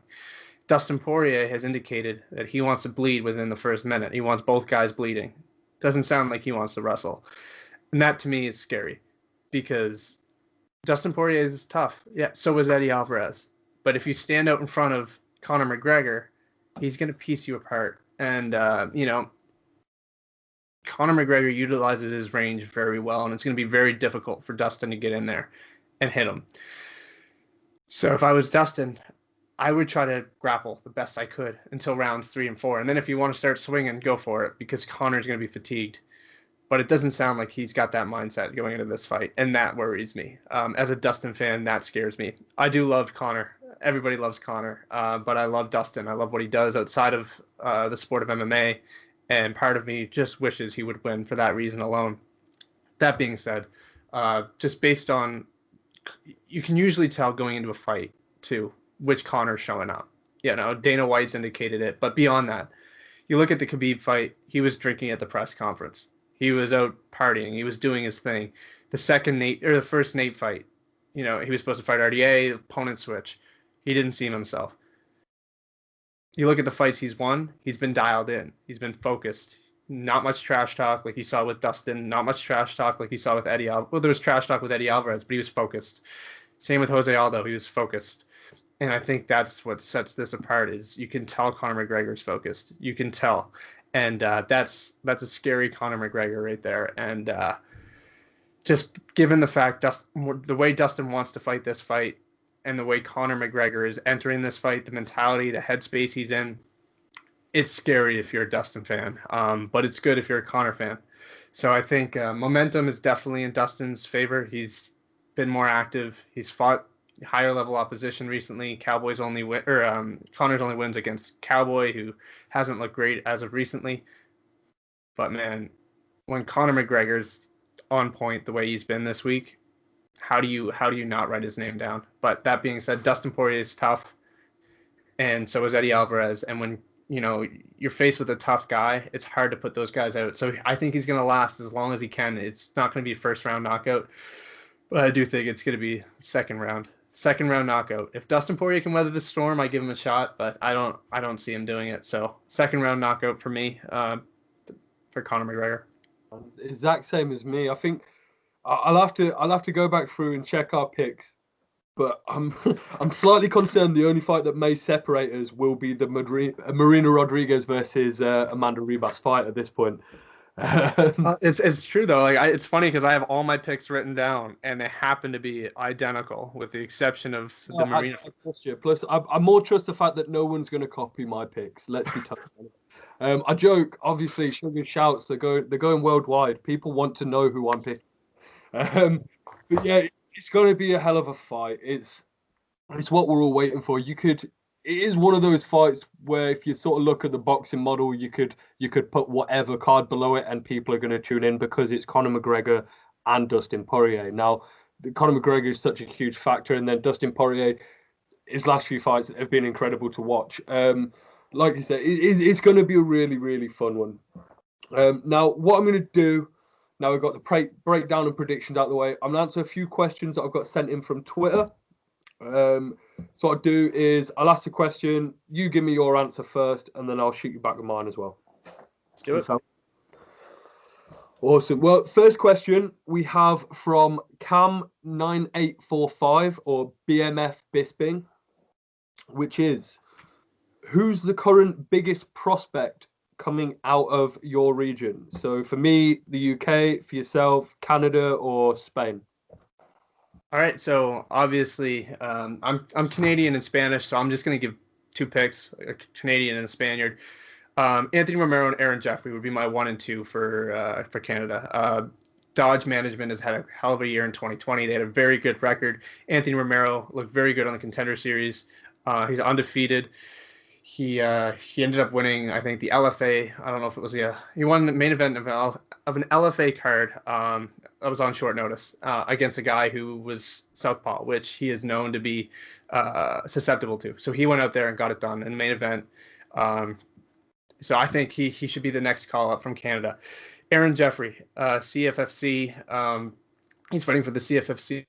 [SPEAKER 2] Dustin Poirier has indicated that he wants to bleed within the first minute. He wants both guys bleeding. Doesn't sound like he wants to wrestle. And that to me is scary because Dustin Poirier is tough. Yeah, so is Eddie Alvarez. But if you stand out in front of Conor McGregor, he's going to piece you apart. And, you know, Conor McGregor utilizes his range very well, and it's going to be very difficult for Dustin to get in there and hit him. So if I was Dustin, I would try to grapple the best I could until rounds 3 and 4. And then if you want to start swinging, go for it because Conor's going to be fatigued. But it doesn't sound like he's got that mindset going into this fight, and that worries me. As a Dustin fan, that scares me. I do love Conor. Everybody loves Conor, but I love Dustin. I love what he does outside of the sport of MMA, and part of me just wishes he would win for that reason alone. That being said, just based on, you can usually tell going into a fight, too, which Conor's showing up. You know, Dana White's indicated it, but beyond that, you look at the Khabib fight, he was drinking at the press conference. He was out partying. He was doing his thing. The first Nate fight, you know, he was supposed to fight RDA, opponent switch. He didn't seem himself. You look at the fights he's won, he's been dialed in. He's been focused. Not much trash talk like you saw with Dustin. Not much trash talk like you saw with Eddie Alvarez. Well, there was trash talk with Eddie Alvarez, but he was focused. Same with Jose Aldo. He was focused. And I think that's what sets this apart is you can tell Conor McGregor's focused. You can tell. And that's a scary Conor McGregor right there. And just given the fact the way Dustin wants to fight this fight and the way Conor McGregor is entering this fight, the mentality, the headspace he's in, it's scary if you're a Dustin fan, but it's good if you're a Conor fan. So I think momentum is definitely in Dustin's favor. He's been more active. He's fought higher level opposition recently. Conor's only wins against Cowboy, who hasn't looked great as of recently. But man, when Conor McGregor's on point the way he's been this week, how do you not write his name down? But that being said, Dustin Poirier is tough, and so is Eddie Alvarez. And when you're faced with a tough guy, it's hard to put those guys out. So I think he's going to last as long as he can. It's not going to be a first round knockout, but I do think it's going to be second round knockout. If Dustin Poirier can weather the storm, I give him a shot, but I don't see him doing it. So second round knockout for me, for Conor McGregor.
[SPEAKER 1] Exact same as me. I think I'll have to go back through and check our picks, but I'm slightly concerned the only fight that may separate us will be the Marina Rodriguez versus Amanda Ribas fight at this point.
[SPEAKER 2] It's true though. Like it's funny because I have all my picks written down and they happen to be identical with the exception of the Marina.
[SPEAKER 1] I trust you. Plus, I more trust the fact that no one's going to copy my picks. Let's be totally honest. I joke. Obviously, Suga shouts. They're going worldwide. People want to know who I'm picking. But yeah, it's going to be a hell of a fight. It's what we're all waiting for. It is one of those fights where if you sort of look at the boxing model, you could put whatever card below it and people are going to tune in because it's Conor McGregor and Dustin Poirier. Now, Conor McGregor is such a huge factor, and then Dustin Poirier, his last few fights have been incredible to watch. Like you said, it's going to be a really, really fun one. Now, what I'm going to do, now we've got the breakdown and predictions out of the way, I'm going to answer a few questions that I've got sent in from Twitter. So what I'll do is I'll ask the question, you give me your answer first, and then I'll shoot you back with mine as well.
[SPEAKER 2] Let's do it.
[SPEAKER 1] Awesome. Well, first question we have from Cam9845 or BMF Bisping, which is, who's the current biggest prospect coming out of your region? So for me, the UK, for yourself, Canada or Spain?
[SPEAKER 2] All right, so obviously I'm Canadian and Spanish, so I'm just going to give two picks, a Canadian and a Spaniard. Anthony Romero and Aaron Jeffrey would be my 1 and 2 for Canada. Dodge Management has had a hell of a year in 2020. They had a very good record. Anthony Romero looked very good on the Contender Series. He's undefeated. He ended up winning, I think, the LFA. I don't know if it was he won the main event of an LFA card that was on short notice against a guy who was southpaw, which he is known to be susceptible to. So he went out there and got it done in the main event. So I think he should be the next call up from Canada. Aaron Jeffrey, CFFC. He's fighting for the CFFC.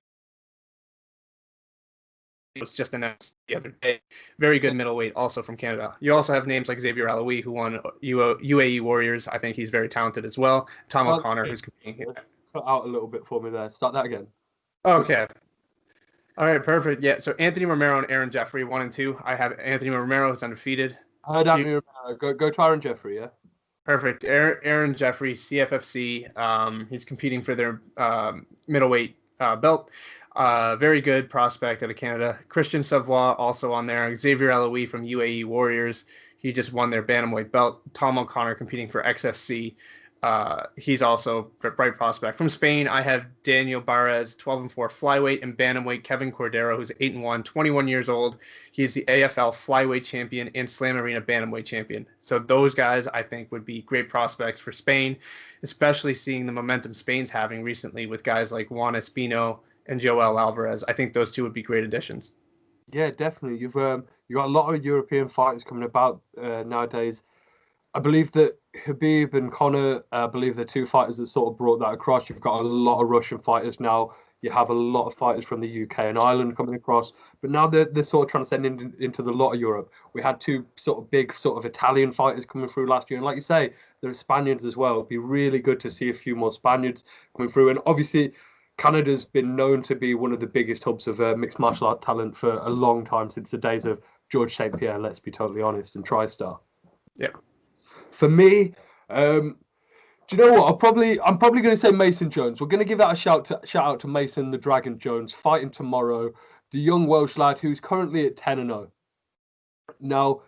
[SPEAKER 2] It was just announced the other day. Very good middleweight, also from Canada. You also have names like Xavier Aloui, who won UAE Warriors. I think he's very talented as well. Tom O'Connor, who's competing.
[SPEAKER 1] Cut out a little bit for me there. Start that again.
[SPEAKER 2] Okay. All right, perfect. Yeah, so Anthony Romero and Aaron Jeffrey, 1 and 2. I have Anthony Romero, who's undefeated.
[SPEAKER 1] I heard Anthony Romero. Go to Aaron Jeffrey, yeah?
[SPEAKER 2] Perfect. Aaron Jeffrey, CFFC. He's competing for their middleweight belt. Very good prospect out of Canada. Christian Savoy also on there. Xavier Aloui from UAE Warriors. He just won their bantamweight belt. Tom O'Connor competing for XFC. He's also a bright prospect. From Spain, I have Daniel Barres, 12-4 flyweight, and bantamweight Kevin Cordero, who's 8-1, 21 years old. He's the AFL flyweight champion and Slam Arena bantamweight champion. So those guys, I think, would be great prospects for Spain, especially seeing the momentum Spain's having recently with guys like Juan Espino and Joel Alvarez. I think those two would be great additions.
[SPEAKER 1] Yeah, definitely. You've got a lot of European fighters coming about nowadays. I believe that Khabib and Conor, I believe the two fighters that sort of brought that across. You've got a lot of Russian fighters now. You have a lot of fighters from the UK and Ireland coming across. But now they're sort of transcending into the lot of Europe. We had two sort of big sort of Italian fighters coming through last year. And like you say, there are Spaniards as well. It'd be really good to see a few more Spaniards coming through. And obviously, Canada's been known to be one of the biggest hubs of mixed martial art talent for a long time, since the days of George St. Pierre, let's be totally honest, and TriStar.
[SPEAKER 2] Yeah.
[SPEAKER 1] For me, Do you know what? I'm probably going to say Mason Jones. We're going to give that a shout out to Mason the Dragon Jones fighting tomorrow, the young Welsh lad who's currently at 10-0. Now,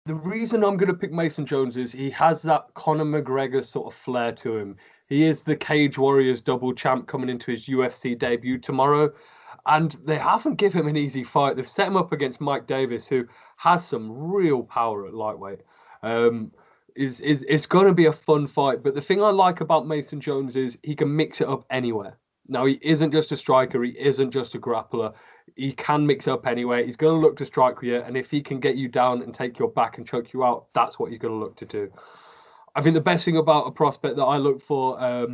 [SPEAKER 1] the reason I'm going to pick Mason Jones is he has that Conor McGregor sort of flair to him. He is the Cage Warriors double champ coming into his UFC debut tomorrow. And they haven't given him an easy fight. They've set him up against Mike Davis, who has some real power at lightweight. It's going to be a fun fight. But the thing I like about Mason Jones is he can mix it up anywhere. Now, he isn't just a striker. He isn't just a grappler. He can mix up anywhere. He's going to look to strike with you. And if he can get you down and take your back and choke you out, that's what he's going to look to do. I think the best thing about a prospect that I look for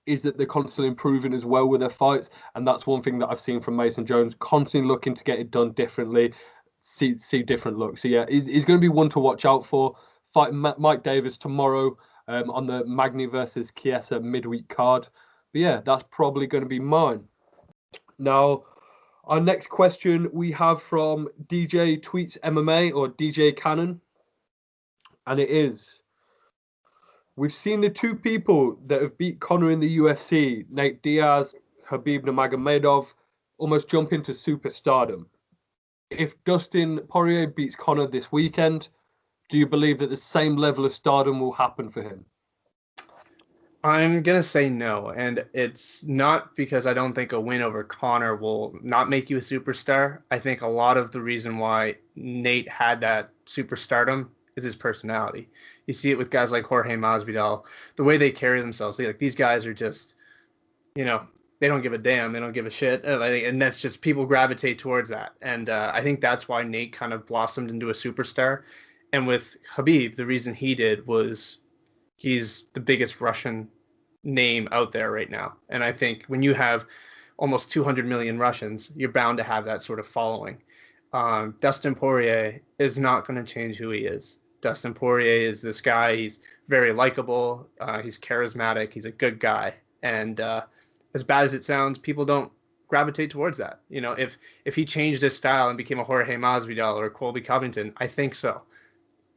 [SPEAKER 1] is that they're constantly improving as well with their fights. And that's one thing that I've seen from Mason Jones, constantly looking to get it done differently, see different looks. So, yeah, he's going to be one to watch out for. Fighting Mike Davis tomorrow on the Magny versus Chiesa midweek card. But yeah, that's probably going to be mine. Now, our next question we have from DJ Tweets MMA or DJ Cannon. And it is, we've seen the two people that have beat Conor in the UFC, Nate Diaz, Khabib Nurmagomedov, almost jump into superstardom. If Dustin Poirier beats Conor this weekend, do you believe that the same level of stardom will happen for him?
[SPEAKER 2] I'm going to say no. And it's not because I don't think a win over Conor will not make you a superstar. I think a lot of the reason why Nate had that superstardom is his personality. You see it with guys like Jorge Masvidal, the way they carry themselves. Like, these guys are just, they don't give a damn. They don't give a shit. And that's just, people gravitate towards that. And I think that's why Nate kind of blossomed into a superstar. And with Khabib, the reason he did was he's the biggest Russian name out there right now. And I think when you have almost 200 million Russians, you're bound to have that sort of following. Dustin Poirier is not going to change who he is. Dustin Poirier is this guy. He's very likable. He's charismatic. He's a good guy. And as bad as it sounds, people don't gravitate towards that. If he changed his style and became a Jorge Masvidal or a Colby Covington, I think so.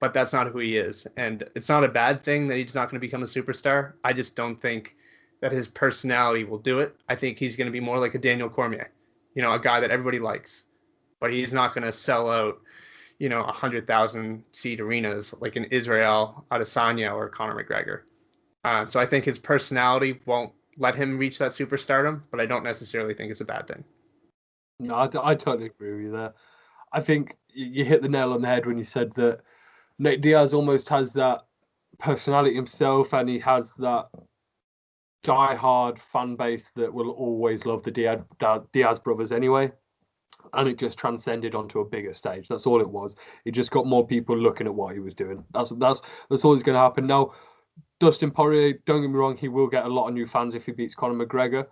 [SPEAKER 2] But that's not who he is. And it's not a bad thing that he's not going to become a superstar. I just don't think that his personality will do it. I think he's going to be more like a Daniel Cormier, a guy that everybody likes. But he's not going to sell out, 100,000 seat arenas like in Israel Adesanya or Conor McGregor. So I think his personality won't let him reach that superstardom, but I don't necessarily think it's a bad thing.
[SPEAKER 1] No, I totally agree with you there. I think you hit the nail on the head when you said that Nate Diaz almost has that personality himself, and he has that die-hard fan base that will always love the Diaz brothers anyway. And it just transcended onto a bigger stage. That's all it was. It just got more people looking at what he was doing. That's always going to happen. Now, Dustin Poirier, don't get me wrong, he will get a lot of new fans if he beats Conor McGregor.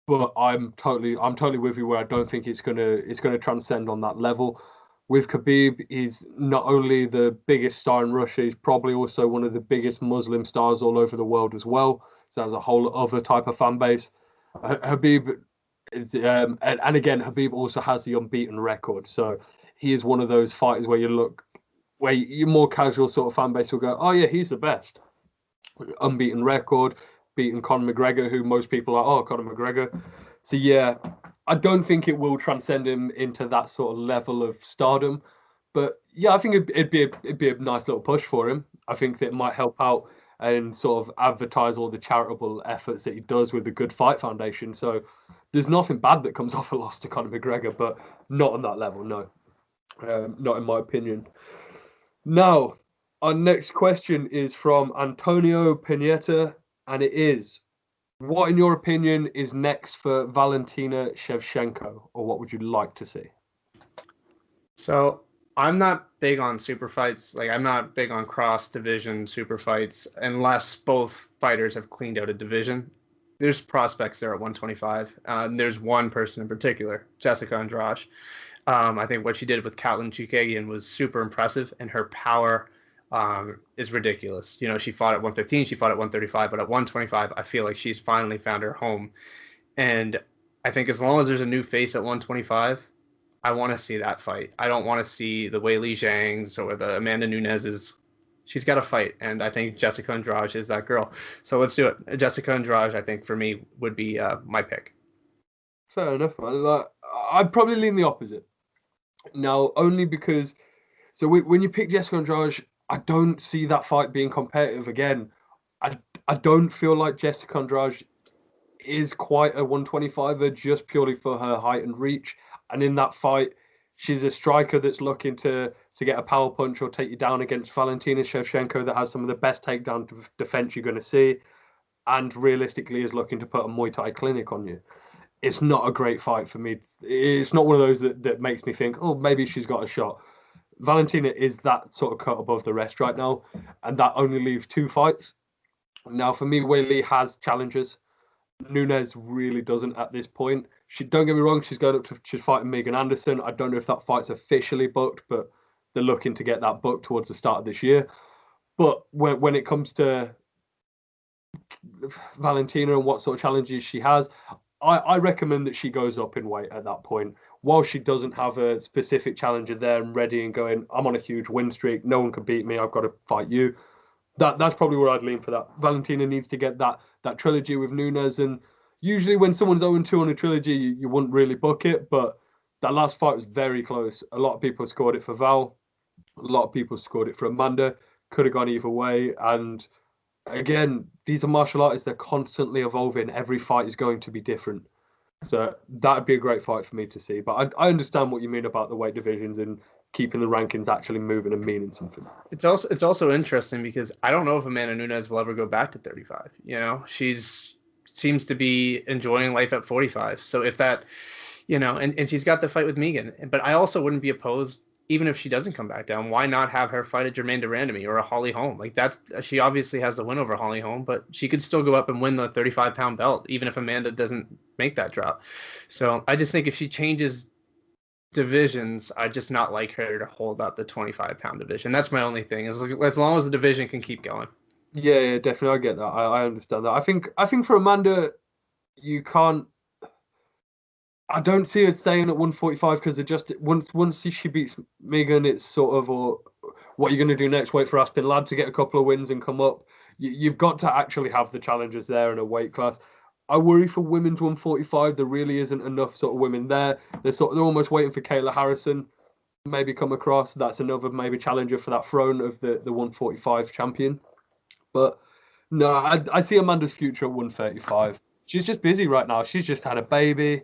[SPEAKER 1] But I'm totally with you where I don't think it's gonna transcend on that level. With Khabib, he's not only the biggest star in Russia, he's probably also one of the biggest Muslim stars all over the world as well. So there's a whole other type of fan base. Khabib, and again, Khabib also has the unbeaten record. So he is one of those fighters where your more casual sort of fan base will go, oh yeah, he's the best. Unbeaten record, beating Conor McGregor, who most people are, oh, Conor McGregor. So yeah, I don't think it will transcend him into that sort of level of stardom. But yeah, I think it'd be a nice little push for him. I think that it might help out and sort of advertise all the charitable efforts that he does with the Good Fight Foundation. So there's nothing bad that comes off a loss to Conor McGregor, but not on that level, no. Not in my opinion. Now, our next question is from Antonio Pineta, and it is, what, in your opinion, is next for Valentina Shevchenko, or what would you like to see?
[SPEAKER 2] So I'm not big on super fights. Like, I'm not big on cross-division super fights unless both fighters have cleaned out a division. There's prospects there at 125. There's one person in particular, Jessica Andrade. I think what she did with Katlyn Chookagian was super impressive, and her power is ridiculous. She fought at 115, she fought at 135, but at 125, I feel like she's finally found her home. And I think as long as there's a new face at 125, I want to see that fight. I don't want to see the Weili Zhangs or the Amanda Nunez's She's got to fight, and I think Jessica Andrade is that girl. So let's do it. Jessica Andrade, I think, for me, would be my pick.
[SPEAKER 1] Fair enough, man. Like, I'd probably lean the opposite. Now, only because, so when you pick Jessica Andrade, I don't see that fight being competitive again. I don't feel like Jessica Andrade is quite a 125er just purely for her height and reach. And in that fight, she's a striker that's looking to get a power punch or take you down against Valentina Shevchenko that has some of the best takedown defense you're going to see, and realistically is looking to put a Muay Thai clinic on you. It's not a great fight for me. It's not one of those that makes me think, oh, maybe she's got a shot. Valentina is that sort of cut above the rest right now, and that only leaves 2 fights. Now, for me, Weili has challenges. Nunes really doesn't at this point. Don't get me wrong, she's fighting Megan Anderson. I don't know if that fight's officially booked, but they're looking to get that booked towards the start of this year. But when it comes to Valentina and what sort of challenges she has, I recommend that she goes up in weight at that point. While she doesn't have a specific challenger there and ready and going, I'm on a huge win streak, no one can beat me, I've got to fight you. That's probably where I'd lean for that. Valentina needs to get that trilogy with Nunes, and usually when someone's 0-2 on a trilogy, you wouldn't really book it, but that last fight was very close. A lot of people scored it for Val. A lot of people scored it for Amanda. Could have gone either way. And again, these are martial artists. They're constantly evolving. Every fight is going to be different. So that'd be a great fight for me to see. But I understand what you mean about the weight divisions and keeping the rankings actually moving and meaning something.
[SPEAKER 2] It's also interesting because I don't know if Amanda Nunes will ever go back to 35. You know, seems to be enjoying life at 45. So if that, you know, and she's got the fight with Megan, but I also wouldn't be opposed, even if she doesn't come back down, why not have her fight a Jermaine Durandamy or a Holly Holm? Like she obviously has the win over Holly Holm, but she could still go up and win the 35-pound belt, even if Amanda doesn't make that drop. So I just think if she changes divisions, I just not like her to hold up the 25-pound division. That's my only thing, is as long as the division can keep going.
[SPEAKER 1] Yeah, definitely. I get that. I understand that. I think for Amanda, you can't. I don't see her staying at 145 because it just once she beats Megan, it's sort of, or what you're going to do next? Wait for Aspen Ladd to get a couple of wins and come up. You've got to actually have the challengers there in a weight class. I worry for women's 145. There really isn't enough sort of women there. They're almost waiting for Kayla Harrison maybe come across. That's another maybe challenger for that throne of the 145 champion. But no, I see Amanda's future at 135. She's just busy right now. She's just had a baby.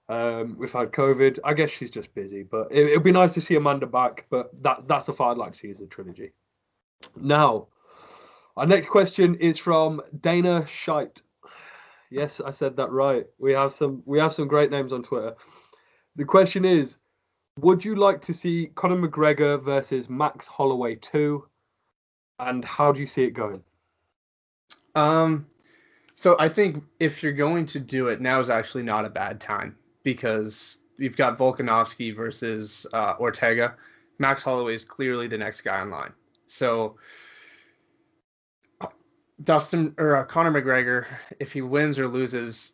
[SPEAKER 1] We've had COVID. I guess she's just busy. But it'd be nice to see Amanda back. But that's a fight I'd like to see as a trilogy. Now, our next question is from Dana Scheidt. Yes, I said that right. We have some great names on Twitter. The question is, would you like to see Conor McGregor versus Max Holloway 2? And how do you see it going?
[SPEAKER 2] So I think if you're going to do it, now is actually not a bad time, because you've got Volkanovski versus Ortega. Max Holloway is clearly the next guy in line. So Conor McGregor, if he wins or loses,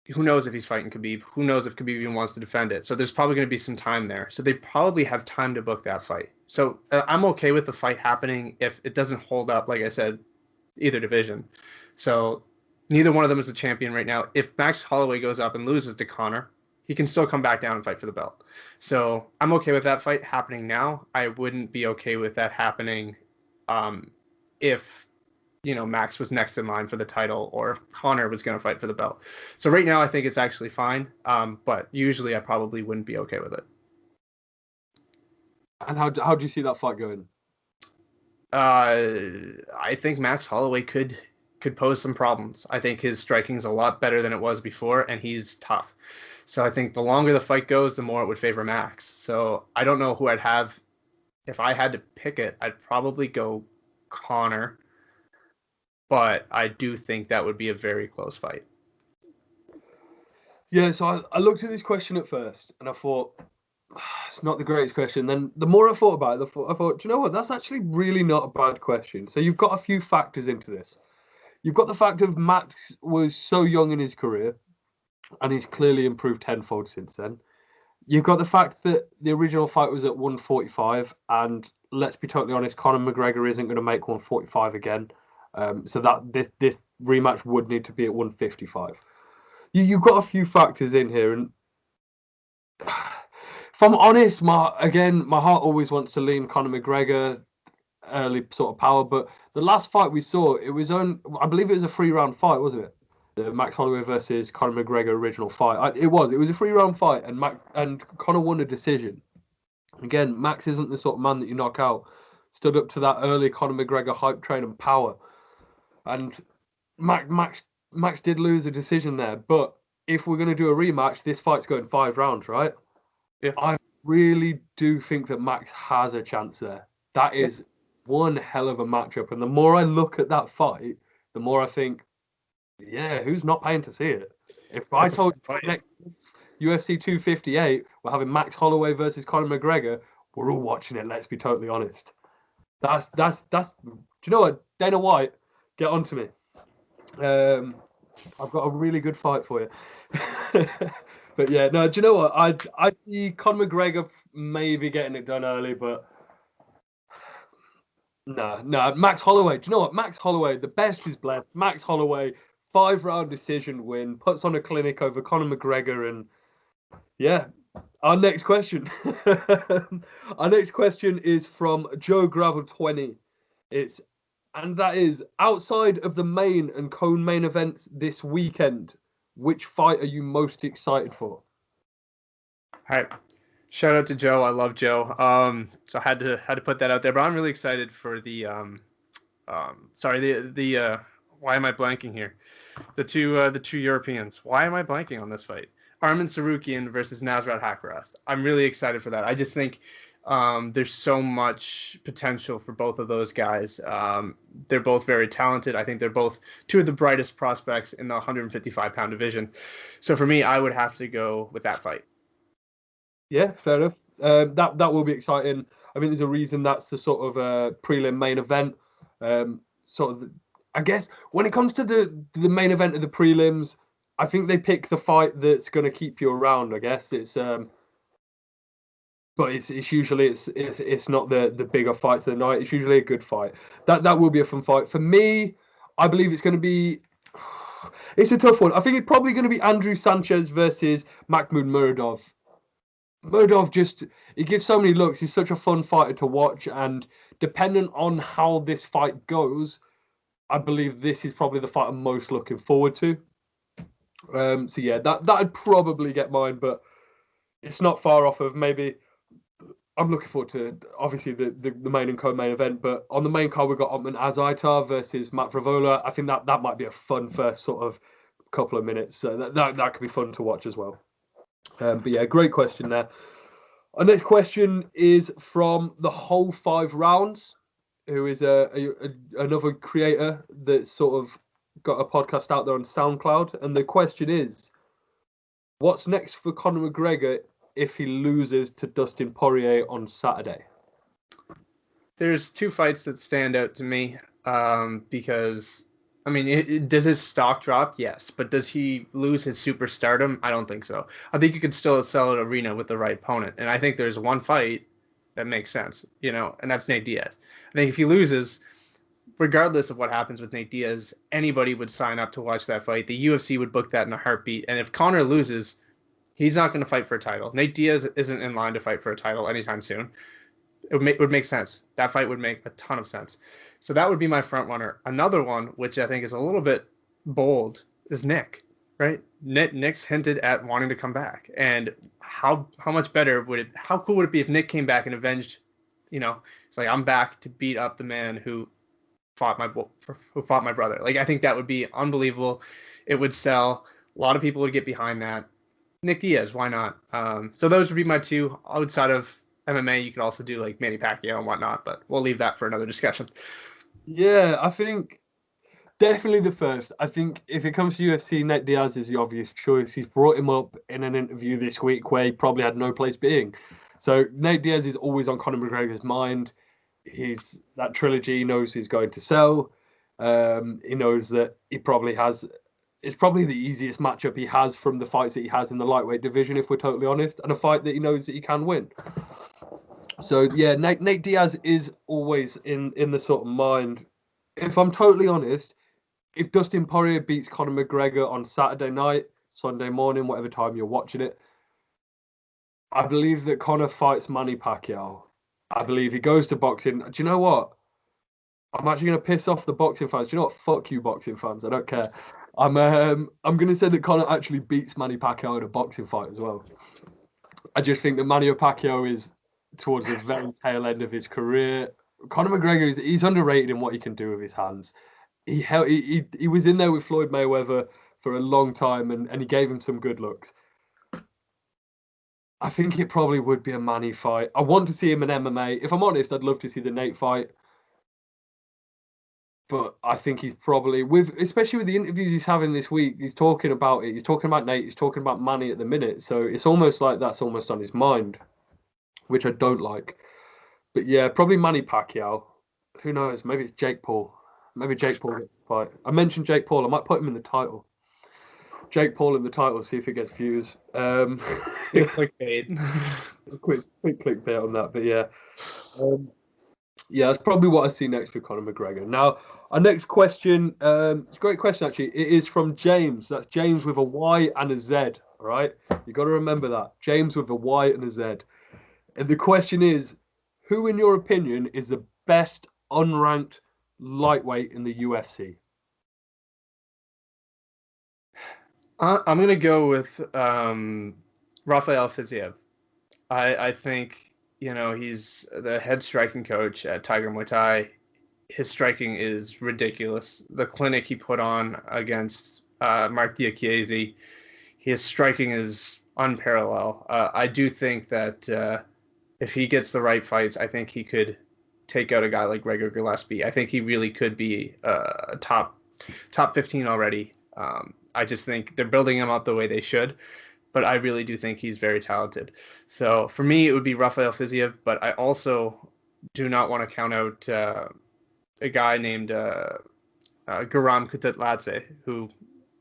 [SPEAKER 2] who knows if he's fighting Khabib? Who knows if Khabib even wants to defend it? So there's probably going to be some time there. So they probably have time to book that fight. So I'm okay with the fight happening if it doesn't hold up, like I said, either division. So neither one of them is a champion right now. If Max Holloway goes up and loses to Conor, he can still come back down and fight for the belt. So I'm okay with that fight happening now. I wouldn't be okay with that happening if, you know, Max was next in line for the title, or if Conor was going to fight for the belt. So right now I think it's actually fine. But usually I probably wouldn't be okay with it.
[SPEAKER 1] And how do you see that fight going?
[SPEAKER 2] I think Max Holloway could pose some problems. I think his striking is a lot better than it was before, and he's tough. So I think the longer the fight goes, the more it would favor Max. So I don't know who I'd have. If I had to pick it, I'd probably go Conor. But I do think that would be a very close fight.
[SPEAKER 1] Yeah, so I looked at this question at first, and I thought, it's not the greatest question. Then the more I thought about it, I thought, do you know what? That's actually really not a bad question. So you've got a few factors into this. You've got the fact of Max was so young in his career, and he's clearly improved tenfold since then. You've got the fact that the original fight was at 145, and let's be totally honest, Conor McGregor isn't going to make 145 again. So that this rematch would need to be at 155. You've got a few factors in here, and if I'm honest, my heart always wants to lean Conor McGregor early sort of power, but the last fight we saw, I believe it was a 3-round fight, wasn't it? The Max Holloway versus Conor McGregor original fight. It was a 3-round fight, and Conor won a decision. Again, Max isn't the sort of man that you knock out. Stood up to that early Conor McGregor hype train and power. And Max did lose a decision there. But if we're going to do a rematch, this fight's going 5 rounds, right?
[SPEAKER 2] Yeah.
[SPEAKER 1] I really do think that Max has a chance there. That is one hell of a matchup. And the more I look at that fight, the more I think, yeah, who's not paying to see it? If I told UFC 258, we're having Max Holloway versus Conor McGregor, we're all watching it, let's be totally honest. That's do you know what? Dana White, get on to me. I've got a really good fight for you. But yeah, no, do you know what? I'd see Conor McGregor maybe getting it done early, but no, Max Holloway. Do you know what? Max Holloway, the best is blessed. Max Holloway, 5-round decision win, puts on a clinic over Conor McGregor, and yeah. Our next question. Our next question is from Joe Gravel 20. And that is, outside of the main and co-main events this weekend, which fight are you most excited for?
[SPEAKER 2] All right. Shout out to Joe. I love Joe. So I had to put that out there, but I'm really excited for the why am I blanking here? The two Europeans. Why am I blanking on this fight? Arman Tsarukyan versus Nasrat Haqparast. I'm really excited for that. I just think there's so much potential for both of those guys. They're both very talented. I think they're both two of the brightest prospects in the 155-pound division. So for me, I would have to go with that fight.
[SPEAKER 1] Yeah, fair enough. That will be exciting. I mean, there's a reason that's the sort of prelim main event. I guess when it comes to the main event of the prelims, I think they pick the fight that's going to keep you around. I guess it's, but it's usually it's not the bigger fights of the night. It's usually a good fight. That will be a fun fight for me. I believe it's going to be. It's a tough one. I think it's probably going to be Andrew Sanchez versus Makhmud Muradov. Muradov he gives so many looks. He's such a fun fighter to watch, and depending on how this fight goes, I believe this is probably the fight I'm most looking forward to. So yeah, that'd probably get mine, but it's not far off of maybe. I'm looking forward to obviously the main and co-main event, but on the main card we've got Ottman Azaitar versus Matt Frevola. I think that might be a fun first sort of couple of minutes. So that could be fun to watch as well. But yeah, great question there. Our next question is from the Whole 5 Rounds, who is another creator that sort of got a podcast out there on SoundCloud, and the question is, what's next for Conor McGregor if he loses to Dustin Poirier on Saturday?
[SPEAKER 2] There's 2 fights that stand out to me because, I mean, does his stock drop? Yes, but does he lose his superstardom? I don't think so. I think you could still sell an arena with the right opponent, and I think there's one fight that makes sense, and that's Nate Diaz. I think if he loses, regardless of what happens with Nate Diaz, anybody would sign up to watch that fight. The UFC would book that in a heartbeat. And if Conor loses, he's not going to fight for a title. Nate Diaz isn't in line to fight for a title anytime soon. It would make sense. That fight would make a ton of sense. So that would be my front runner. Another one, which I think is a little bit bold, is Nick, right? Nick's hinted at wanting to come back. And how much better how cool would it be if Nick came back and avenged, it's like, I'm back to beat up the man who fought my brother. Like, I think that would be unbelievable. It would sell. A lot of people would get behind that. Nick Diaz, why not? So those would be my 2. Outside of MMA, you could also do like Manny Pacquiao and whatnot, but we'll leave that for another discussion.
[SPEAKER 1] Yeah, I think definitely the first. I think if it comes to UFC, Nate Diaz is the obvious choice. He's brought him up in an interview this week where he probably had no place being. So Nate Diaz is always on Conor McGregor's mind. He's that trilogy he knows he's going to sell. He knows that he probably has. It's probably the easiest matchup he has from the fights that he has in the lightweight division, if we're totally honest, and a fight that he knows that he can win. So yeah, Nate Diaz is always in the sort of mind. If I'm totally honest, if Dustin Poirier beats Conor McGregor on Saturday night, Sunday morning, whatever time you're watching it, I believe that Conor fights Manny Pacquiao. I believe he goes to boxing. Do you know what? I'm actually going to piss off the boxing fans. Do you know what? Fuck you, boxing fans. I don't care. I'm going to say that Conor actually beats Manny Pacquiao in a boxing fight as well. I just think that Manny Pacquiao is towards the very tail end of his career. Conor McGregor he's underrated in what he can do with his hands. He was in there with Floyd Mayweather for a long time, and he gave him some good looks. I think it probably would be a Manny fight. I want to see him in MMA. If I'm honest, I'd love to see the Nate fight. But I think he's probably, especially with the interviews he's having this week, he's talking about it. He's talking about Nate. He's talking about Manny at the minute. So it's almost like that's almost on his mind, which I don't like. But yeah, probably Manny Pacquiao. Who knows? Maybe it's Jake Paul. Maybe Jake Paul gets the fight. I mentioned Jake Paul. I might put him in the title. Jake Paul in the title, see if it gets views.
[SPEAKER 2] Quick clickbait.
[SPEAKER 1] quick clickbait on that. But yeah. Yeah, that's probably what I see next for Conor McGregor. Now, our next question, it's a great question, actually. It is from James. That's James with a Y and a Z, all right? You got to remember that. James with a Y and a Z. And the question is, who, in your opinion, is the best unranked lightweight in the UFC?
[SPEAKER 2] I'm going to go with Rafael Fiziev. I think, he's the head striking coach at Tiger Muay Thai. His striking is ridiculous. The clinic he put on against Mark Diakiese, his striking is unparalleled. I do think that if he gets the right fights, I think he could take out a guy like Gregor Gillespie. I think he really could be a top 15 already. I just think they're building him up the way they should, but I really do think he's very talented. So for me, it would be Rafael Fiziev, but I also do not want to count out a guy named Garam Kutateladze, who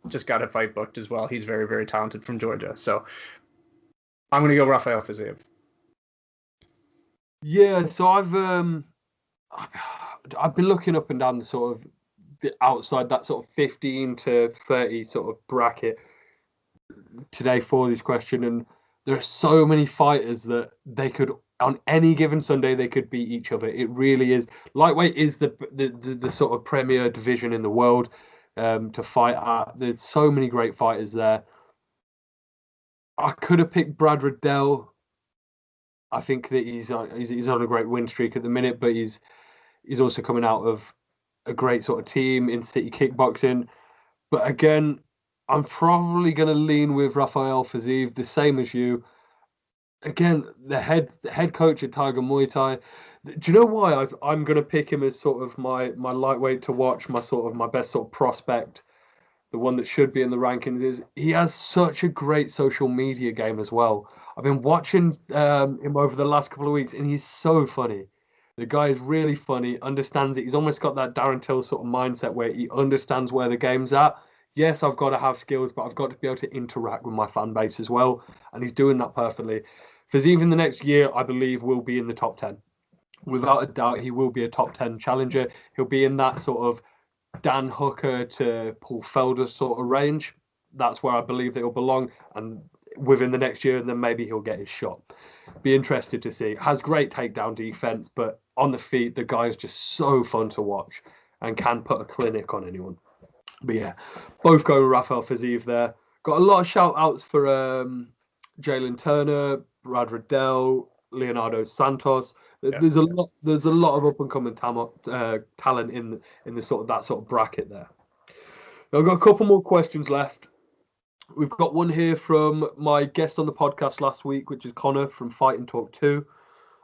[SPEAKER 2] just got a fight booked as well. He's very, very talented from Georgia. So I'm going to go Rafael Fiziev.
[SPEAKER 1] Yeah, so I've been looking up and down the sort of the outside that sort of 15 to 30 sort of bracket today for this question, and there are so many fighters that they could on any given Sunday they could beat each other. It really is. Lightweight is the sort of premier division in the world to fight at. There's so many great fighters there. I could have picked Brad Riddell. I think that he's on a great win streak at the minute, but he's also coming out of a great sort of team in City Kickboxing. But again, I'm probably going to lean with Rafael Fiziev, the same as you. Again, the head coach at Tiger Muay Thai. Do you know why I'm going to pick him as sort of my lightweight to watch, my best sort of prospect, the one that should be in the rankings? Is he has such a great social media game as well. I've been watching him over the last couple of weeks, and he's so funny. The guy is really funny, understands it. He's almost got that Darren Till sort of mindset where he understands where the game's at. Yes, I've got to have skills, but I've got to be able to interact with my fan base as well. And he's doing that perfectly. Fiziev in the next year, I believe, will be in the top 10. Without a doubt, he will be a top 10 challenger. He'll be in that sort of Dan Hooker to Paul Felder sort of range. That's where I believe that he'll belong. And within the next year, and then maybe he'll get his shot. Be interested to see. Has great takedown defense, but on the feet, the guy is just so fun to watch and can put a clinic on anyone. But yeah, both go with Rafael Fiziev there. Got a lot of shout outs for Jalen Turner, Brad Riddell, Leonardo Santos. There's a lot of up and coming talent in the sort of that sort of bracket there. Now, I've got a couple more questions left. We've got one here from my guest on the podcast last week, which is Connor from Fight and Talk 2.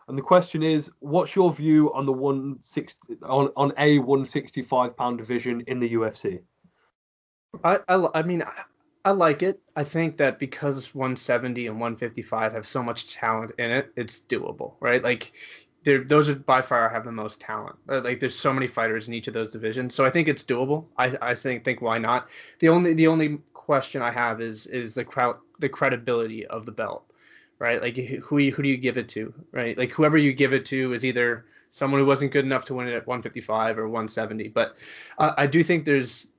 [SPEAKER 1] And the question is, what's your view on the on a 165-pound division in the UFC?
[SPEAKER 2] I mean, I like it. I think that because 170 and 155 have so much talent in it, it's doable, right? Like, those are by far have the most talent. Like, there's so many fighters in each of those divisions, so I think it's doable. I think why not? The only question I have is the credibility of the belt, right? Like who do you give it to, right? Like whoever you give it to is either someone who wasn't good enough to win it at 155 or 170. But I do think there's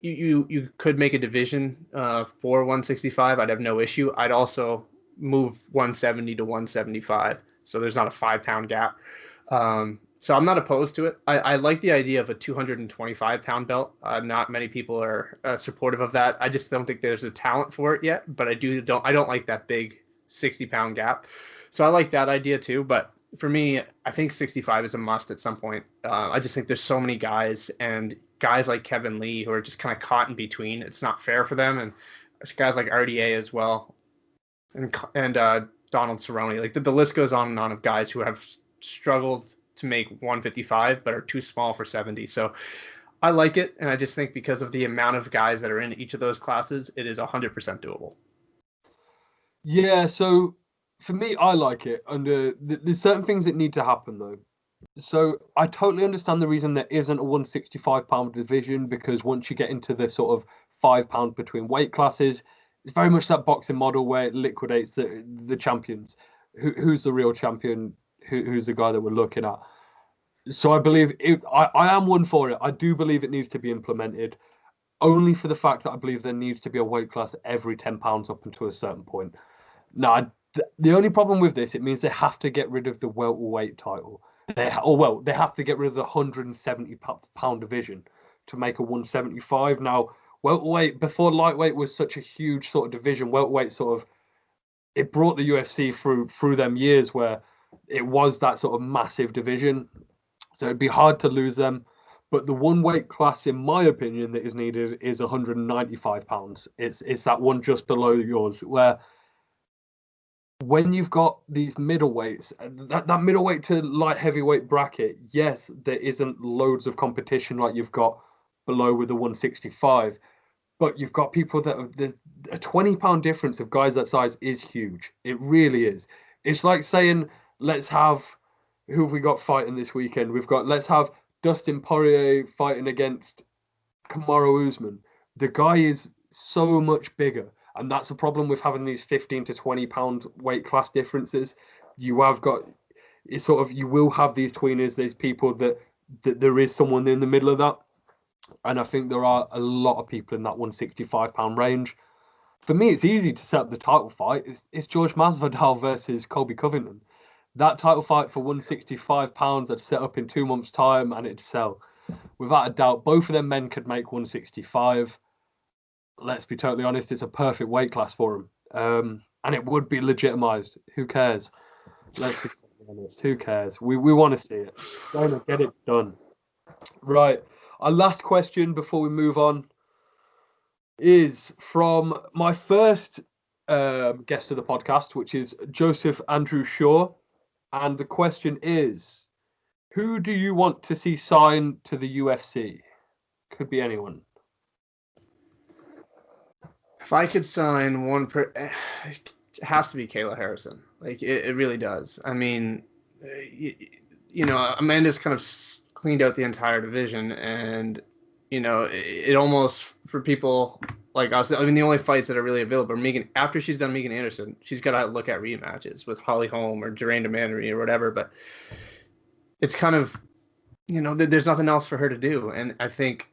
[SPEAKER 2] you could make a division for 165. I'd have no issue. I'd also move 170 to 175, so there's not a 5-pound gap. So I'm not opposed to it. I like the idea of a 225-pound belt. Not many people are supportive of that. I just don't think there's a talent for it yet. But I don't like that big 60-pound gap. So I like that idea too. But for me, I think 65 is a must at some point. I just think there's so many guys, and guys like Kevin Lee who are just kind of caught in between. It's not fair for them, and there's guys like RDA as well, and Donald Cerrone. Like the list goes on and on of guys who have struggled to make 155 but are too small for 70. So I like it, and I just think because of the amount of guys that are in each of those classes, it is 100% doable.
[SPEAKER 1] Yeah, so for me, I like it. There's certain things that need to happen though. So I totally understand the reason there isn't a 165-pound division, because once you get into the sort of 5 pound between weight classes, it's very much that boxing model where it liquidates the champions. Who's the real champion? Who's the guy that we're looking at? So I believe I am one for it. I do believe it needs to be implemented, only for the fact that I believe there needs to be a weight class every 10 pounds up until a certain point. Now, the only problem with this, it means they have to get rid of the welterweight title. They have to get rid of the 170-pound division to make a 175. Now, welterweight, before lightweight was such a huge sort of division, welterweight sort of, it brought the UFC through them years where it was that sort of massive division. So it'd be hard to lose them. But the one weight class, in my opinion, that is needed is 195 pounds. It's that one just below yours, where when you've got these middleweights, that middleweight to light heavyweight bracket, yes, there isn't loads of competition like you've got below with the 165, but you've got people that are a 20-pound difference of guys that size is huge. It really is. It's like saying, let's have, who have we got fighting this weekend? Let's have Dustin Poirier fighting against Kamaru Usman. The guy is so much bigger. And that's the problem with having these 15 to 20-pound weight class differences. You have got, it's sort of, you will have these tweeners, these people that there is someone in the middle of that. And I think there are a lot of people in that 165-pound range. For me, it's easy to set up the title fight. It's George Masvidal versus Colby Covington. That title fight for 165 pounds, I'd set up in 2 months' time and it'd sell. Without a doubt, both of them men could make 165. Let's be totally honest, it's a perfect weight class for them. And it would be legitimized. Who cares? Let's be honest. Who cares? We want to see it. Going to get it done. Right. Our last question before we move on is from my first guest of the podcast, which is Joseph Andrew Shaw. And the question is, who do you want to see sign to the UFC? Could be anyone.
[SPEAKER 2] If I could sign one it has to be Kayla Harrison. Like it really does. I mean, you know, Amanda's kind of cleaned out the entire division, and you know, it almost, for people like us, I mean, the only fights that are really available are Megan. After she's done Megan Anderson, she's got to look at rematches with Holly Holm or Duranda Mannery or whatever. But it's kind of, you know, there's nothing else for her to do, and I think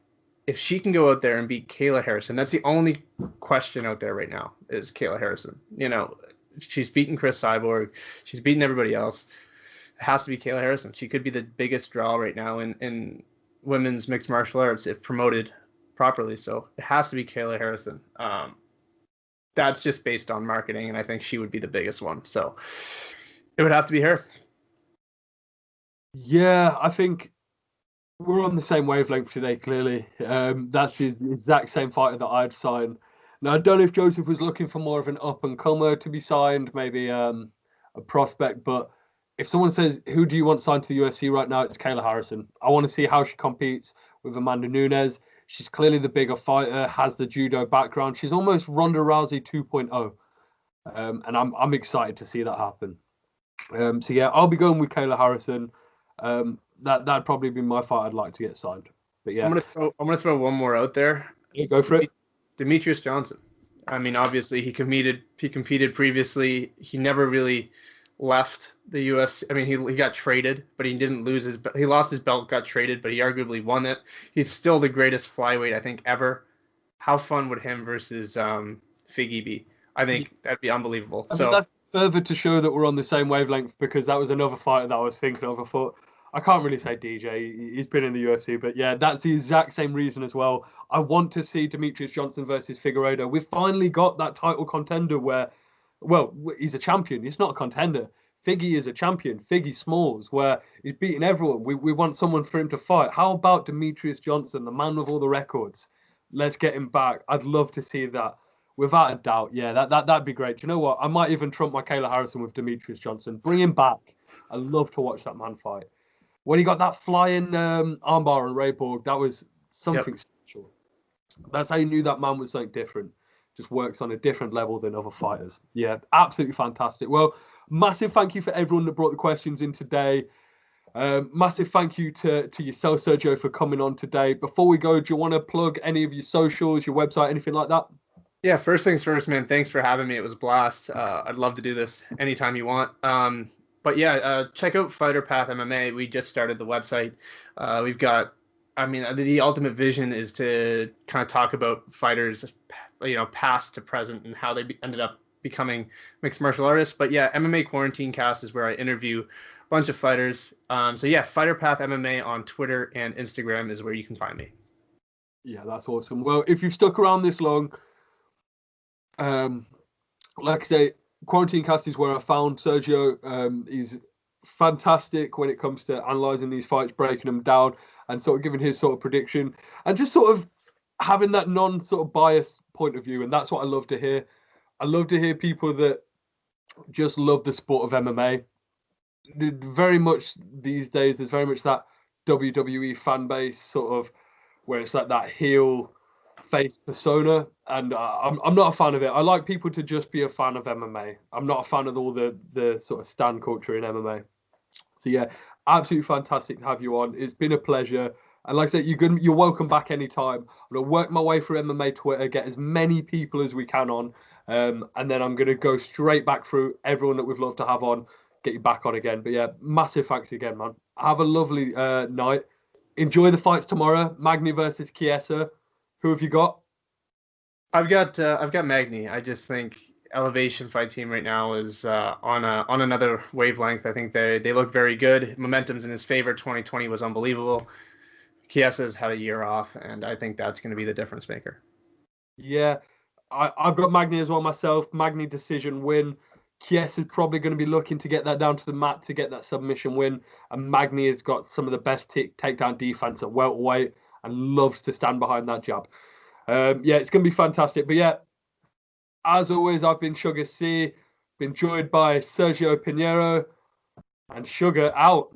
[SPEAKER 2] if she can go out there and beat Kayla Harrison, that's the only question out there right now is Kayla Harrison. You know, she's beaten Chris Cyborg. She's beaten everybody else. It has to be Kayla Harrison. She could be the biggest draw right now in women's mixed martial arts if promoted properly. So it has to be Kayla Harrison. That's just based on marketing, and I think she would be the biggest one. So it would have to be her.
[SPEAKER 1] Yeah, I think we're on the same wavelength today, clearly. That's the exact same fighter that I'd sign. Now, I don't know if Joseph was looking for more of an up-and-comer to be signed, maybe a prospect, but if someone says, who do you want signed to the UFC right now, it's Kayla Harrison. I want to see how she competes with Amanda Nunes. She's clearly the bigger fighter, has the judo background. She's almost Ronda Rousey 2.0. And I'm excited to see that happen. So, yeah, I'll be going with Kayla Harrison. That'd probably be my fight I'd like to get signed. But yeah,
[SPEAKER 2] I'm gonna throw one more out there.
[SPEAKER 1] Yeah, go for it.
[SPEAKER 2] Demetrius Johnson. I mean, obviously he competed previously. He never really left the UFC. I mean, he got traded, but he didn't lose he lost his belt, got traded, but he arguably won it. He's still the greatest flyweight I think ever. How fun would him versus Figgy be? I think that'd be unbelievable.
[SPEAKER 1] I mean, that's further to show that we're on the same wavelength, because that was another fighter that I was thinking of. I thought, I can't really say DJ. He's been in the UFC, but yeah, that's the exact same reason as well. I want to see Demetrius Johnson versus Figueiredo. We've finally got that title contender where, well, he's a champion. He's not a contender. Figgy is a champion. Figgy Smalls, where he's beating everyone. We want someone for him to fight. How about Demetrius Johnson, the man with all the records? Let's get him back. I'd love to see that. Without a doubt, yeah, that'd be great. Do you know what? I might even trump my Kayla Harrison with Demetrius Johnson. Bring him back. I'd love to watch that man fight. When he got that flying armbar on Ray Borg, that was something special. That's how you knew that man was something different. Just works on a different level than other fighters. Yeah, absolutely fantastic. Well, massive thank you for everyone that brought the questions in today. Massive thank you to yourself, Sergio, for coming on today. Before we go, do you want to plug any of your socials, your website, anything like that?
[SPEAKER 2] Yeah, first things first, man. Thanks for having me. It was a blast. I'd love to do this anytime you want. But yeah, check out Fighter Path MMA. We just started the website. We've got, I mean, the ultimate vision is to kind of talk about fighters, past to present and how they ended up becoming mixed martial artists. But yeah, MMA Quarantine Cast is where I interview a bunch of fighters. So yeah, Fighter Path MMA on Twitter and Instagram is where you can find me.
[SPEAKER 1] Yeah, that's awesome. Well, if you've stuck around this long, like I say, Quarantine Cast is where I found Sergio. He's fantastic when it comes to analysing these fights, breaking them down, and sort of giving his sort of prediction, and just sort of having that non-sort of biased point of view. And that's what I love to hear. I love to hear people that just love the sport of MMA. Very much these days, there's very much that WWE fan base sort of where it's like that heel face persona, and I'm not a fan of it. I like people to just be a fan of MMA. I'm not a fan of all the sort of stand culture in MMA. So yeah, absolutely fantastic to have you on. It's been a pleasure. And like I said, you're welcome back anytime. I'm going to work my way through MMA Twitter, get as many people as we can on, and then I'm going to go straight back through everyone that we'd love to have on, get you back on again. But yeah, massive thanks again, man. Have a lovely night. Enjoy the fights tomorrow. Magny versus Chiesa. Who have you got?
[SPEAKER 2] I've got Magny. I just think Elevation Fight Team right now is on another wavelength. I think they look very good. Momentum's in his favor. 2020 was unbelievable. Chiesa's had a year off, and I think that's going to be the difference maker.
[SPEAKER 1] Yeah, I've got Magny as well myself. Magny decision win. Chiesa's probably going to be looking to get that down to the mat to get that submission win. And Magny has got some of the best takedown defense at welterweight and loves to stand behind that jab. Yeah, it's going to be fantastic. But yeah, as always, I've been Sugar C, been joined by Sergio Pinheiro, and Sugar out.